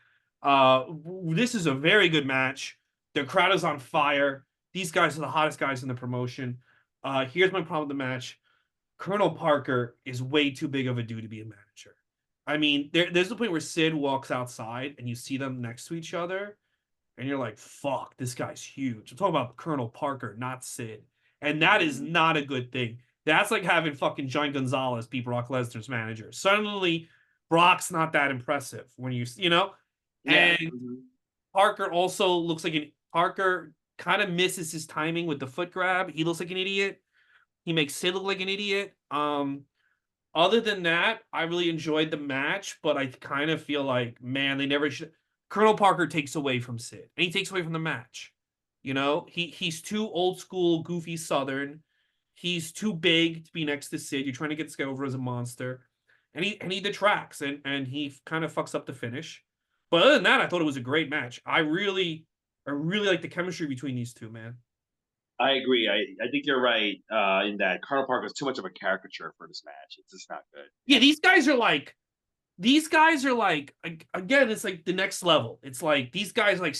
This is a very good match. The crowd is on fire. These guys are the hottest guys in the promotion. Here's my problem with the match. Colonel Parker is way too big of a dude to be a manager. I mean, there's a point where Sid walks outside and you see them next to each other, and you're like, fuck, this guy's huge. I'm talking about Colonel Parker, not Sid. And that is not a good thing. That's like having fucking John Gonzalez be Brock Lesnar's manager. Suddenly, Brock's not that impressive when you know? Yeah. And Parker also looks like Parker kind of misses his timing with the foot grab. He looks like an idiot. He makes Sid look like an idiot. Other than that, I really enjoyed the match, but I kind of feel like, man, they never should. Colonel Parker takes away from Sid, and he takes away from the match. You know, he's too old school, goofy Southern. He's too big to be next to Sid. You're trying to get this guy over as a monster, and he detracts, and he kind of fucks up the finish. But other than that, I thought it was a great match. I really like the chemistry between these two, man. I agree. I think you're right in that Colonel Parker is too much of a caricature for this match. It's just not good. Yeah, these guys are like, again, it's like the next level. It's like these guys like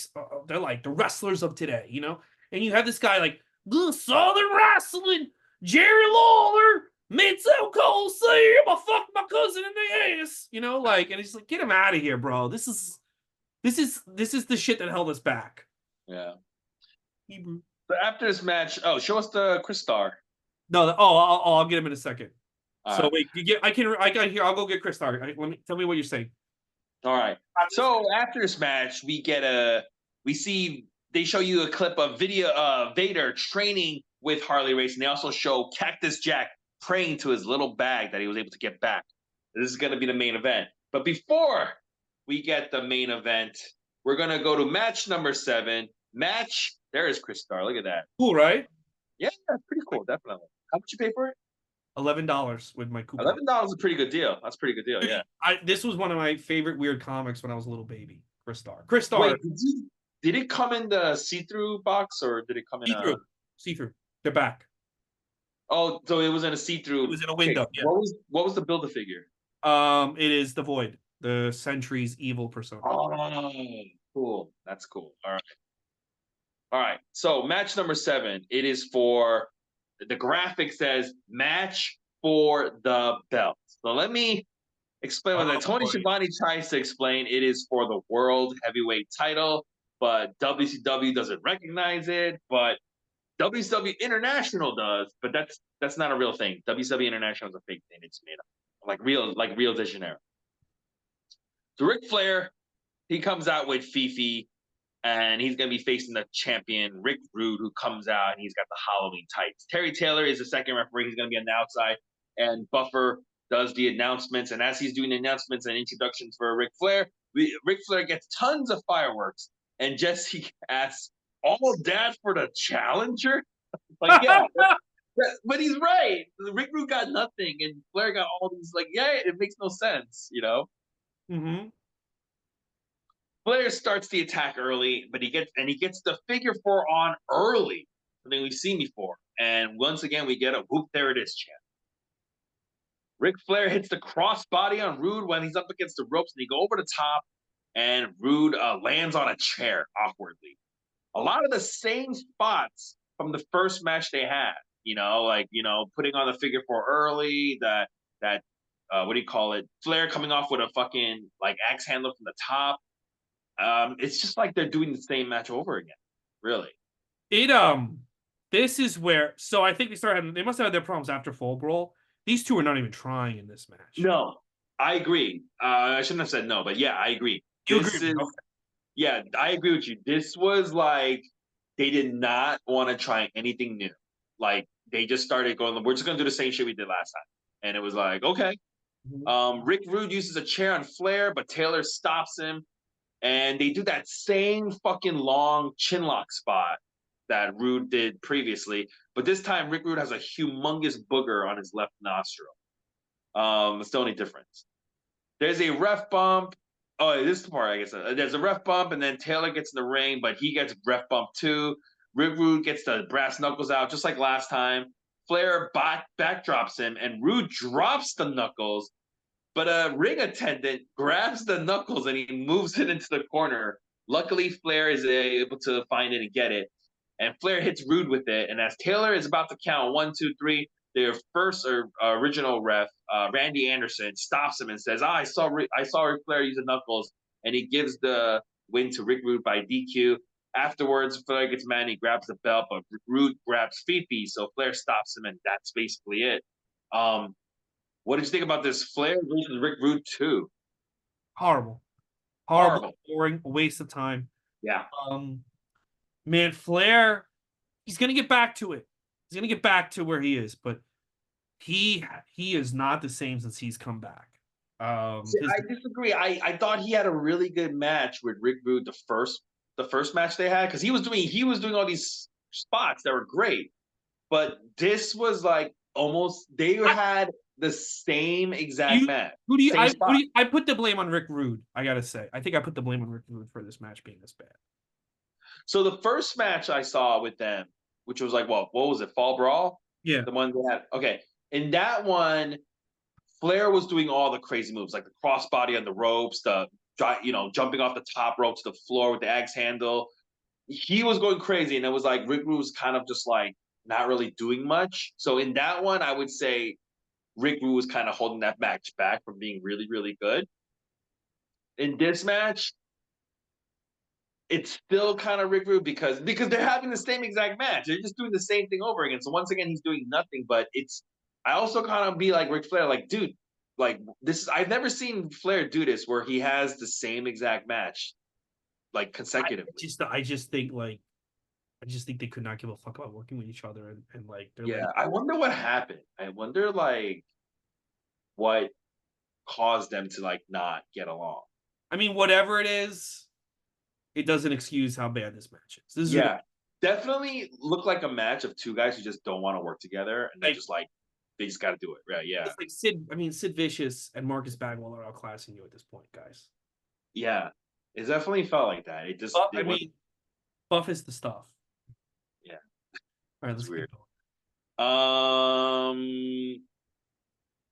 they're like the wrestlers of today, you know. And you have this guy like the Southern Wrestling, Jerry Lawler, Mid-South Coliseum. I fucked my cousin in the ass, you know. Like, and it's like, get him out of here, bro. This is the shit that held us back. Yeah. Hebrew. So after this match, show us the Chris Star. No, I'll get him in a second. So wait, I can hear. I'll go get Chris Star. Tell me what you're saying. All right. So after this match, they show you a clip of video of Vader training with Harley Race, and they also show Cactus Jack praying to his little bag that he was able to get back. This is going to be the main event. But before we get the main event, we're going to go to match number 7. There is Chris Star. Look at that. Cool, right? Yeah, that's pretty cool. Definitely. How much you pay for it? $11 with my coupon. $11 is a pretty good deal. That's a pretty good deal. Yeah. This was one of my favorite weird comics when I was a little baby. Chris Star. Chris Star. Wait, did it come in the see-through box or did it come in see-through? See-through. They're back. Oh, so it was in a see-through. It was in a window. Okay. Yeah. What was the Build-A-Figure? It is the Void, the Sentry's evil persona. Oh, cool. That's cool. All right. So match number 7. It is for the graphic says match for the belt. So let me explain what that. Tony Schiavone tries to explain. It is for the world heavyweight title, but WCW doesn't recognize it. But WCW International does. But that's not a real thing. WCW International is a fake thing. It's made up, like Rio de Janeiro. So Ric Flair, he comes out with Fifi. And he's going to be facing the champion, Rick Rude, who comes out and he's got the Halloween tights. Terry Taylor is the second referee. He's going to be on the outside. And Buffer does the announcements. And as he's doing the announcements and introductions for Ric Flair, Ric Flair gets tons of fireworks. And Jesse asks, all that for the challenger? Like, yeah. But he's right. Rick Rude got nothing. And Flair got all these, like, yeah, it makes no sense, you know? Mm-hmm. Flair starts the attack early, but he gets the figure 4 on early, something we've seen before. And once again, we get a whoop, there it is chant. Ric Flair hits the crossbody on Rude when he's up against the ropes, and he go over the top, and Rude lands on a chair awkwardly. A lot of the same spots from the first match they had, putting on the figure 4 early, that what do you call it? Flair coming off with a fucking like axe handler from the top. It's just like they're doing the same match over again. Really. This is where, so I think they must have had their problems after Fall Brawl. These two are not even trying in this match. No, I agree. I shouldn't have said no, but yeah, I agree. Yeah, I agree with you. This was like they did not want to try anything new. Like they just started going, we're just gonna do the same shit we did last time. And it was like, okay. Mm-hmm. Rick Rude uses a chair on Flair, but Taylor stops him. And they do that same fucking long chinlock spot that Rude did previously. But this time, Rick Rude has a humongous booger on his left nostril. It's the only difference. There's a ref bump. Oh, this part, I guess. There's a ref bump, and then Taylor gets in the ring, but he gets ref bump too. Rick Rude gets the brass knuckles out, just like last time. Flair backdrops him, and Rude drops the knuckles. But a ring attendant grabs the knuckles and he moves it into the corner. Luckily, Flair is able to find it and get it. And Flair hits Rude with it. And as Taylor is about to count 1, 2, 3, their first original ref, Randy Anderson, stops him and says, I saw Ric Flair use the knuckles. And he gives the win to Rick Rude by DQ. Afterwards, Flair gets mad and he grabs the belt, but Rude grabs Fifi, so Flair stops him, and that's basically it. What did you think about this Flair versus Rick Rude 2? Horrible, horrible, Horrible. boring, a waste of time. Yeah. Man, Flair, he's gonna get back to it. He's gonna get back to where he is, but he is not the same since he's come back. See, I disagree. I thought he had a really good match with Rick Rude the first match they had, because he was doing all these spots that were great. But this was like almost they had the same exact match. Same spot. I put the blame on Rick Rude, I gotta say. I think I put the blame on Rick Rude for this match being this bad. So the first match I saw with them, which was like what was it, Fall Brawl? Yeah. The one they had. Okay. In that one, Flair was doing all the crazy moves, like the crossbody on the ropes, the jumping off the top rope to the floor with the axe handle. He was going crazy, and it was like Rick Rude was kind of just like not really doing much. So in that one, I would say Rick Rude was kind of holding that match back from being really, really good. In this match, it's still kind of Rick Rude because they're having the same exact match. They're just doing the same thing over again. So once again, he's doing nothing. But I also kind of be like Ric Flair, like, dude, like this is I've never seen Flair do this where he has the same exact match like consecutively. I just think they could not give a fuck about working with each other, and like they're Yeah, like, I wonder what happened. I wonder like what caused them to like not get along. I mean, whatever it is, it doesn't excuse how bad this match is. This is definitely look like a match of two guys who just don't want to work together, and they're just like they just got to do it, right? Yeah, it's like Sid Vicious and Marcus Bagwell are outclassing you at this point, guys. Yeah, it definitely felt like that. Buff is the stuff. Yeah, all right, let's weird. All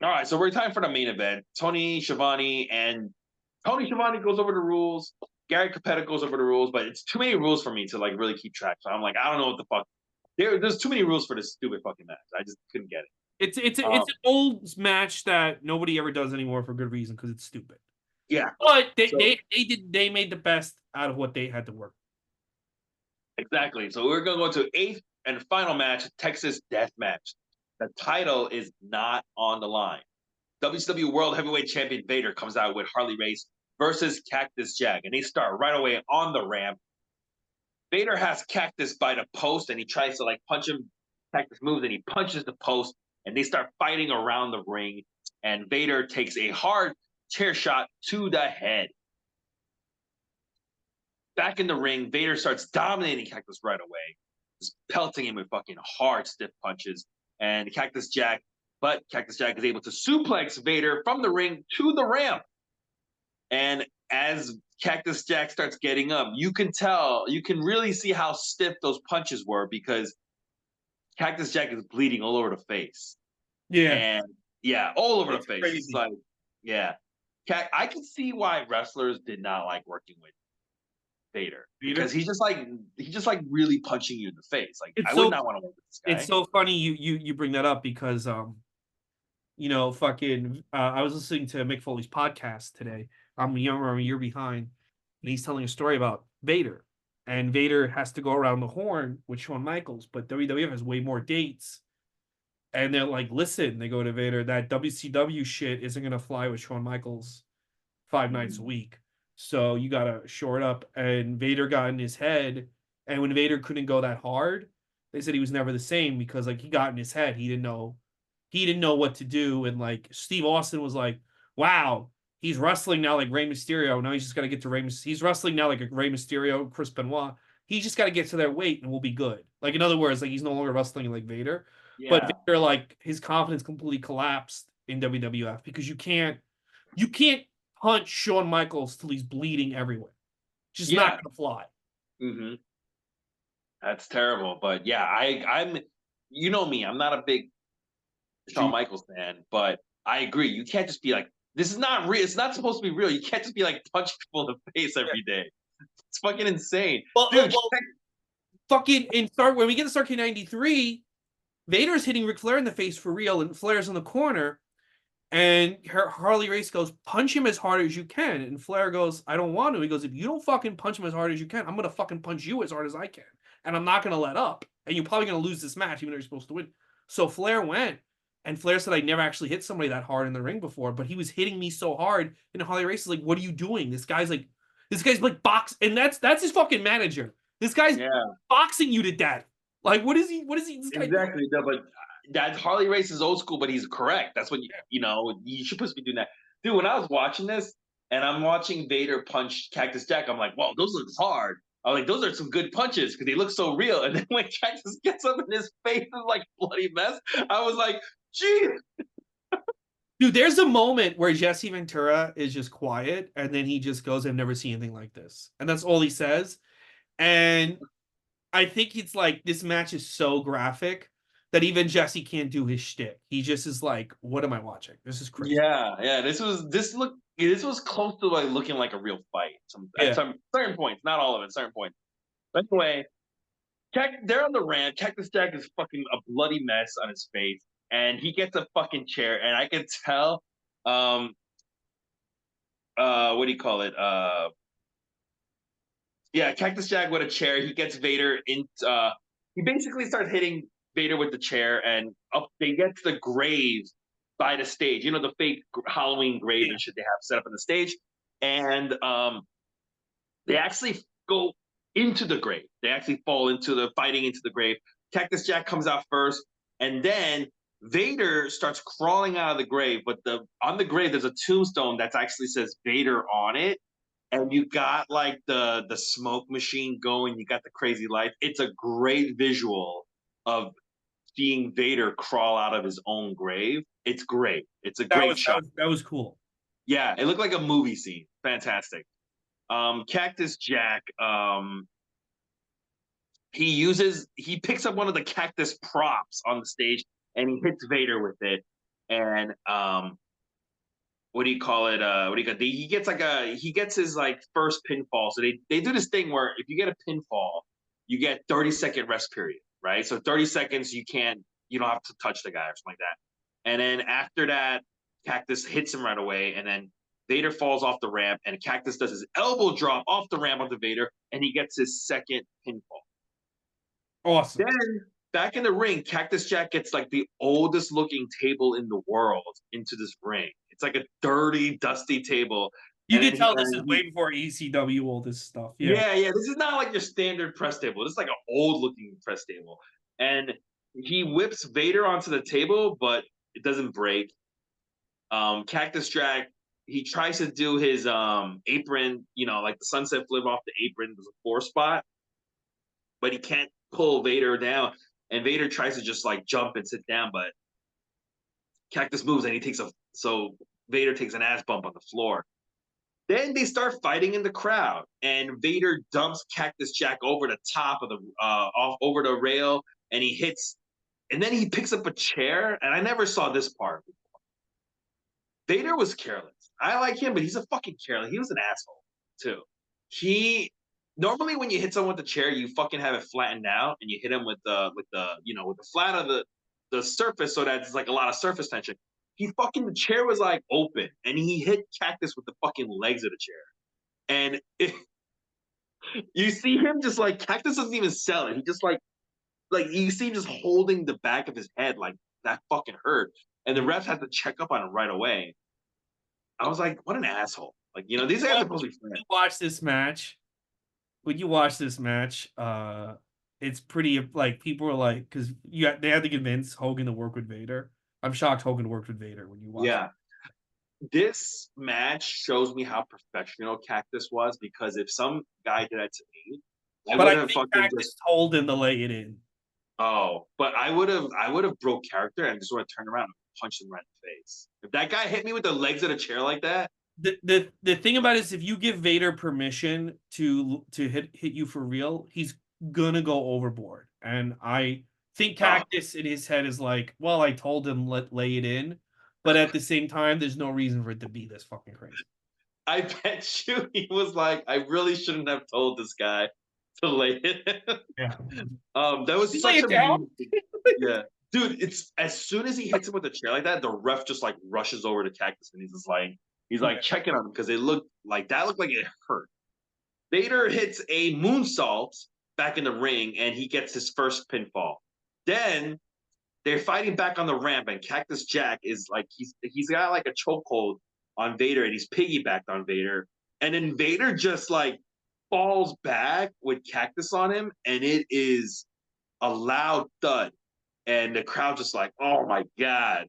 right, so we're time for the main event. Tony Schiavone goes over the rules. Gary Capetta goes over the rules, but it's too many rules for me to like really keep track. So I'm like, I don't know what the fuck. There's too many rules for this stupid fucking match. I just couldn't get it. It's an old match that nobody ever does anymore for good reason because it's stupid. Yeah, but they made the best out of what they had to work. Exactly. So we're gonna go to eighth and final match, Texas Death Match. The title is not on the line. WCW World Heavyweight Champion Vader comes out with Harley Race versus Cactus Jack, and they start right away on the ramp. Vader has Cactus by the post, and he tries to like punch him. Cactus moves, and he punches the post, and they start fighting around the ring. And Vader takes a hard chair shot to the head. Back in the ring, Vader starts dominating Cactus right away, just pelting him with fucking hard, stiff punches. And Cactus Jack is able to suplex Vader from the ring to the ramp. And as Cactus Jack starts getting up, you can really see how stiff those punches were because Cactus Jack is bleeding all over the face. Yeah. And yeah, all over the face. Crazy. It's like, yeah. I can see why wrestlers did not like working with Vader because he's just like really punching you in the face. Like I would not want to work with this guy. It's so funny you bring that up because fucking I was listening to Mick Foley's podcast today. I'm a year behind, and he's telling a story about Vader, and Vader has to go around the horn with Shawn Michaels, but WWF has way more dates, and they're like, listen, they go to Vader, that WCW shit isn't gonna fly with Shawn Michaels 5 nights a week. So you gotta shore it up. And Vader got in his head, and when Vader couldn't go that hard, they said he was never the same because like he got in his head, he didn't know what to do. And like Steve Austin was like, wow, he's wrestling now like Rey Mysterio. Now he's just gotta get to Rey. He's wrestling now like a Rey Mysterio, Chris Benoit. He just gotta get to their weight and we'll be good. Like in other words, like he's no longer wrestling like Vader. Yeah. But Vader, like his confidence completely collapsed in WWF because you can't punch Shawn Michaels till he's bleeding everywhere. Just not gonna fly. Mm-hmm. That's terrible. But yeah, I'm you know me, I'm not a big Shawn Michaels fan, but I agree. You can't just be like, this is not real. It's not supposed to be real. You can't just be like punching people in the face every day. It's fucking insane. Dude, fucking when we get to Starrcade '93, Vader's hitting Ric Flair in the face for real, and Flair's in the corner. And Harley Race goes, punch him as hard as you can. And Flair goes, I don't want to. He goes, if you don't fucking punch him as hard as you can, I'm going to fucking punch you as hard as I can. And I'm not going to let up. And you're probably going to lose this match, even though you're supposed to win. So Flair went. And Flair said, I never actually hit somebody that hard in the ring before, but he was hitting me so hard. And Harley Race is like, what are you doing? This guy's like box. And that's his fucking manager. This guy's boxing you to death. Like, what is he? This guy exactly. No, but that Harley Race is old school, but he's correct. That's what you should supposed to be doing that, dude. When I was watching this, and I'm watching Vader punch Cactus Jack, I'm like, "Whoa, those look hard." I'm like, "Those are some good punches because they look so real." And then when Cactus gets up in his face is like bloody mess, I was like, "Gee." Dude, there's a moment where Jesse Ventura is just quiet, and then he just goes, I've never seen anything like this. And that's all he says. And I think it's like this match is so graphic that even Jesse can't do his shtick. He just is like, what am I watching? This is crazy. Yeah. This was close to like looking like a real fight. At some certain points, not all of it. Certain points. But anyway, they're on the ramp. Cactus Jack is fucking a bloody mess on his face, and he gets a fucking chair, and I can tell, what do you call it? Yeah, Cactus Jack with a chair. He gets Vader in. He basically starts hitting Vader with the chair, and up they get to the grave by the stage. You know, the fake Halloween grave and shit they have set up on the stage, and they actually go into the grave. They actually fall into the fighting into the grave. Cactus Jack comes out first, and then Vader starts crawling out of the grave. But on the grave, there's a tombstone that actually says Vader on it. And you got like the smoke machine going. You got the crazy lights. It's a great visual of seeing Vader crawl out of his own grave. It's great. It's a great shot. That was cool. Yeah, it looked like a movie scene. Fantastic. Cactus Jack, he picks up one of the cactus props on the stage and he hits Vader with it. And what do you call it? He gets his like first pinfall. So they do this thing where if you get a pinfall, you get 30-second rest period, right? So 30 seconds you don't have to touch the guy or something like that. And then after that, Cactus hits him right away, and then Vader falls off the ramp, and Cactus does his elbow drop off the ramp onto Vader, and he gets his second pinfall. Awesome. Then back in the ring, Cactus Jack gets like the oldest looking table in the world into this ring. It's like a dirty, dusty table. You can tell this is way before ECW, all this stuff. Yeah. This is not like your standard press table. This is like an old looking press table. And he whips Vader onto the table, but it doesn't break. Cactus Jack, he tries to do his apron, like the sunset flip off the apron. There's a 4 spot, but he can't pull Vader down. And Vader tries to just like jump and sit down, but Cactus moves and so Vader takes an ass bump on the floor. Then they start fighting in the crowd, and Vader dumps Cactus Jack over the top of over the rail, and and then he picks up a chair, and I never saw this part before. Vader was careless. I like him, but he's a fucking careless. He was an asshole too. Normally when you hit someone with the chair, you fucking have it flattened out, and you hit him with the flat of the surface, so that it's like a lot of surface tension. The chair was like open, and he hit Cactus with the fucking legs of the chair. And you see him just like Cactus doesn't even sell it. He just like you see him just holding the back of his head like that fucking hurt. And the refs had to check up on him right away. I was like, what an asshole. Like, these guys are supposed to be friends. When you watch this match, it's pretty like people are like, because they had to convince Hogan to work with Vader. I'm shocked Hogan worked with Vader when you watch it. This match shows me how professional Cactus was, because if some guy did that to me, I think Cactus told him to lay it in. Oh, but I would have broke character and just would have turned around and punched him right in the face. If that guy hit me with the legs of the chair like that. The thing about it is, if you give Vader permission to hit you for real, he's gonna go overboard. And I think Cactus in his head is like, well, I told him lay it in, but at the same time, there's no reason for it to be this fucking crazy. I bet you he was like, I really shouldn't have told this guy to lay it in. Yeah. That was such a yeah. Dude, it's as soon as he hits him with a chair like that, the ref just like rushes over to Cactus and he's like checking on him because it looked like it hurt. Vader hits a moonsault back in the ring and he gets his first pinfall. Then they're fighting back on the ramp, and Cactus Jack is like he's got like a chokehold on Vader, and he's piggybacked on Vader, and then Vader just like falls back with Cactus on him, and it is a loud thud, and the crowd just like, oh my god,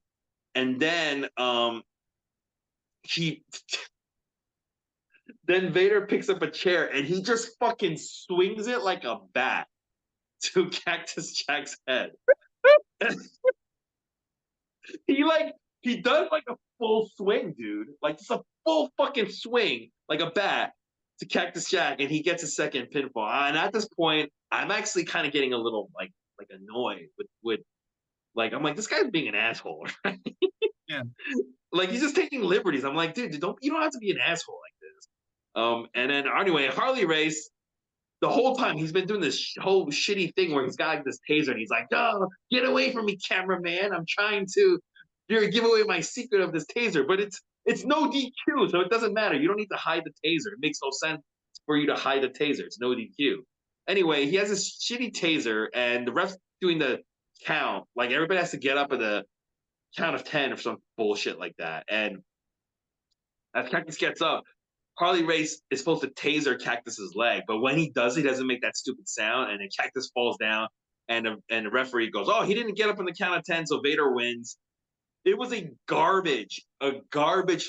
and then he then Vader picks up a chair and he just fucking swings it like a bat to Cactus Jack's head. he like he does like a full swing, dude. Like it's a full fucking swing, like a bat to Cactus Jack, and he gets a second pinfall. And at this point, I'm actually kind of getting a little like annoyed with like I'm like this guy's being an asshole. Yeah. Like he's just taking liberties. I'm like, dude, you don't have to be an asshole like this. And then anyway, Harley Race, the whole time he's been doing this whole shitty thing where he's got like this taser and he's like, "Oh, get away from me, cameraman! I'm trying to give away my secret of this taser." But it's no DQ, so it doesn't matter. You don't need to hide the taser. It makes no sense for you to hide the taser. It's no DQ. Anyway, he has this shitty taser, and the ref's doing the count. Like everybody has to get up at the count of 10 or some bullshit like that. And as Cactus gets up, Harley Race is supposed to taser Cactus's leg, but when he does, he doesn't make that stupid sound, and then Cactus falls down, and the referee goes, "Oh, he didn't get up on the count of 10, so Vader wins." It was a garbage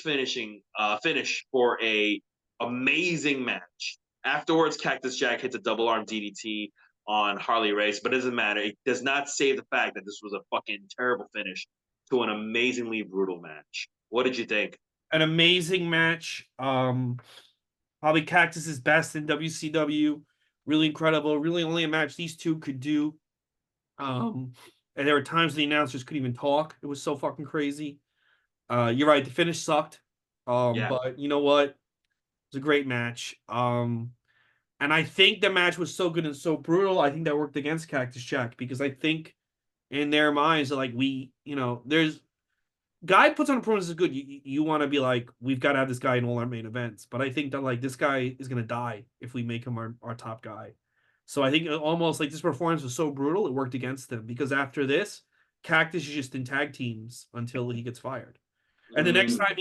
finish for a amazing match. Afterwards, Cactus Jack hits a double arm DDT on Harley Race, but it doesn't matter. It does not save the fact that this was a fucking terrible finish to an amazingly brutal match. What did you think? An amazing match. Probably Cactus's best in WCW. Really incredible. Really only a match these two could do. And there were times the announcers couldn't even talk. It was so fucking crazy. You're right. The finish sucked. Yeah. But you know what? It was a great match. And I think the match was so good and so brutal. I think that worked against Cactus Jack because I think in their minds, like there's guy puts on a performance is good. You want to be like, we've got to have this guy in all our main events. But I think that like this guy is gonna die if we make him our top guy. So I think almost like this performance was so brutal, it worked against them because after this, Cactus is just in tag teams until he gets fired. And the next time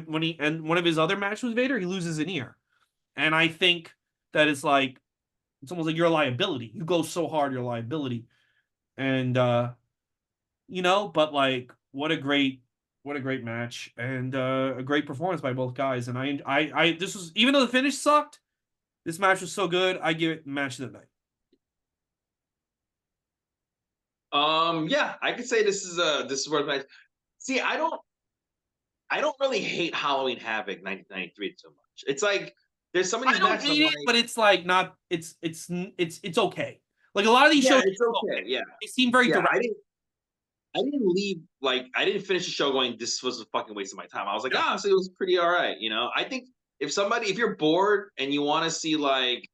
one of his other matches with Vader, he loses an ear. And I think that it's almost like you're a liability. You go so hard, you're a liability. And but like what a great match and a great performance by both guys. And I this was, even though the finish sucked, this match was so good. I give it match of the night. Yeah, I could say this is worth match. See, I don't really hate Halloween Havoc 1993 so much. It's like there's some of these I don't matches hate it, but it's like not. It's okay. Like a lot of these yeah, shows, it's okay. Yeah, they seem very yeah. direct. I didn't leave like I didn't finish the show going, this was a fucking waste of my time. I was like, Yeah. honestly, it was pretty all right. I think if you're bored and you want to see like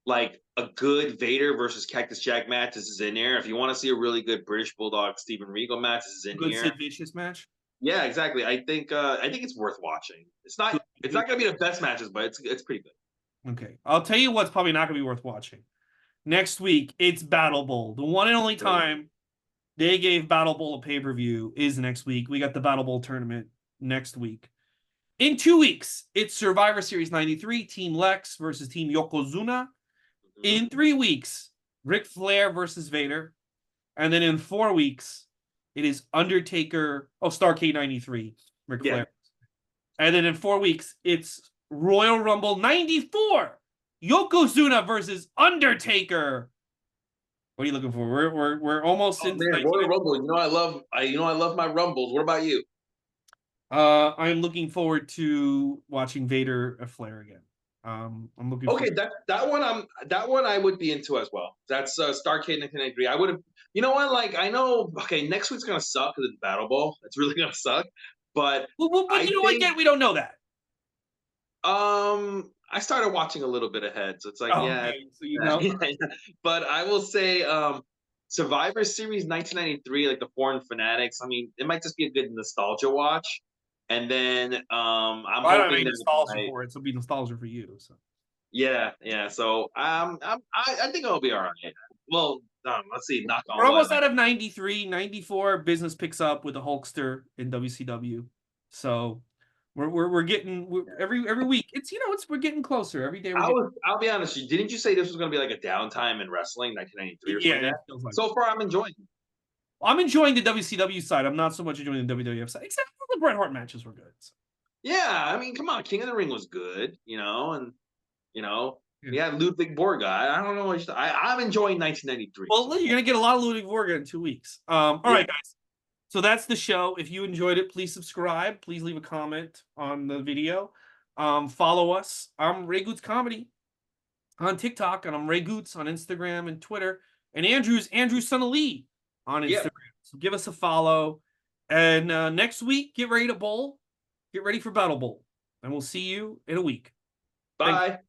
a good Vader versus Cactus Jack match, this is in there. If you want to see a really good British Bulldog Steven Regal match, this is in Good here. Sid Vicious match. Yeah, exactly. I think it's worth watching. It's not gonna be the best matches, but it's pretty good. Okay, I'll tell you what's probably not going to be worth watching. Next week, it's Battle Bowl. The one and only time they gave Battle Bowl a pay-per-view is next week. We got the Battle Bowl tournament next week. In 2 weeks, it's Survivor Series 93, Team Lex versus Team Yokozuna. In 3 weeks, Ric Flair versus Vader. And then in 4 weeks, it is Undertaker. Starrcade 93, Ric Flair. And then in 4 weeks, it's Royal Rumble 94, Yokozuna versus Undertaker. What are you looking for? We're almost into Royal Rumble. I love my Rumbles. What about you? I'm looking forward to watching Vader and Flair again. I'm looking. Okay, that one I would be into as well. That's Starrcade 1993. I would have. You know what? Like I know. Okay, next week's gonna suck because it's Battle Bowl. It's really gonna suck. But Again, we don't know that. I started watching a little bit ahead, so it's like So you know. But I will say, Survivor Series 1993, like the Foreign Fanatics. I mean, it might just be a good nostalgia watch. And then I'm I don't have hoping any that nostalgia my for it, so it'll be nostalgia for you. So yeah. So I think it'll be all right. Well, let's see. Knock we're on wood. almost out of 93, 94. Business picks up with the Hulkster in WCW. So we're getting every week. It's we're getting closer every day. I'll be honest with you. Didn't you say this was going to be like a downtime in wrestling, 1993 or Yeah, something like it that? feels like. So far, I'm enjoying it. I'm enjoying the WCW side. I'm not so much enjoying the WWF side, except for the Bret Hart matches were good. So, Yeah, I mean, come on, King of the Ring was good, and yeah. we had Ludwig Borga. I don't know what I'm enjoying 1993. Well, So you're gonna get a lot of Ludwig Vorga in 2 weeks. All yeah, right, guys. So that's the show. If you enjoyed it, please subscribe. Please leave a comment on the video. Follow us. I'm Ray Goots Comedy on TikTok, and I'm Ray Goots on Instagram and Twitter. And Andrew's Andrew Son of Lee on yeah. Instagram. So give us a follow. And next week, get ready to bowl. Get ready for Battle Bowl. And we'll see you in a week. Thanks. Bye.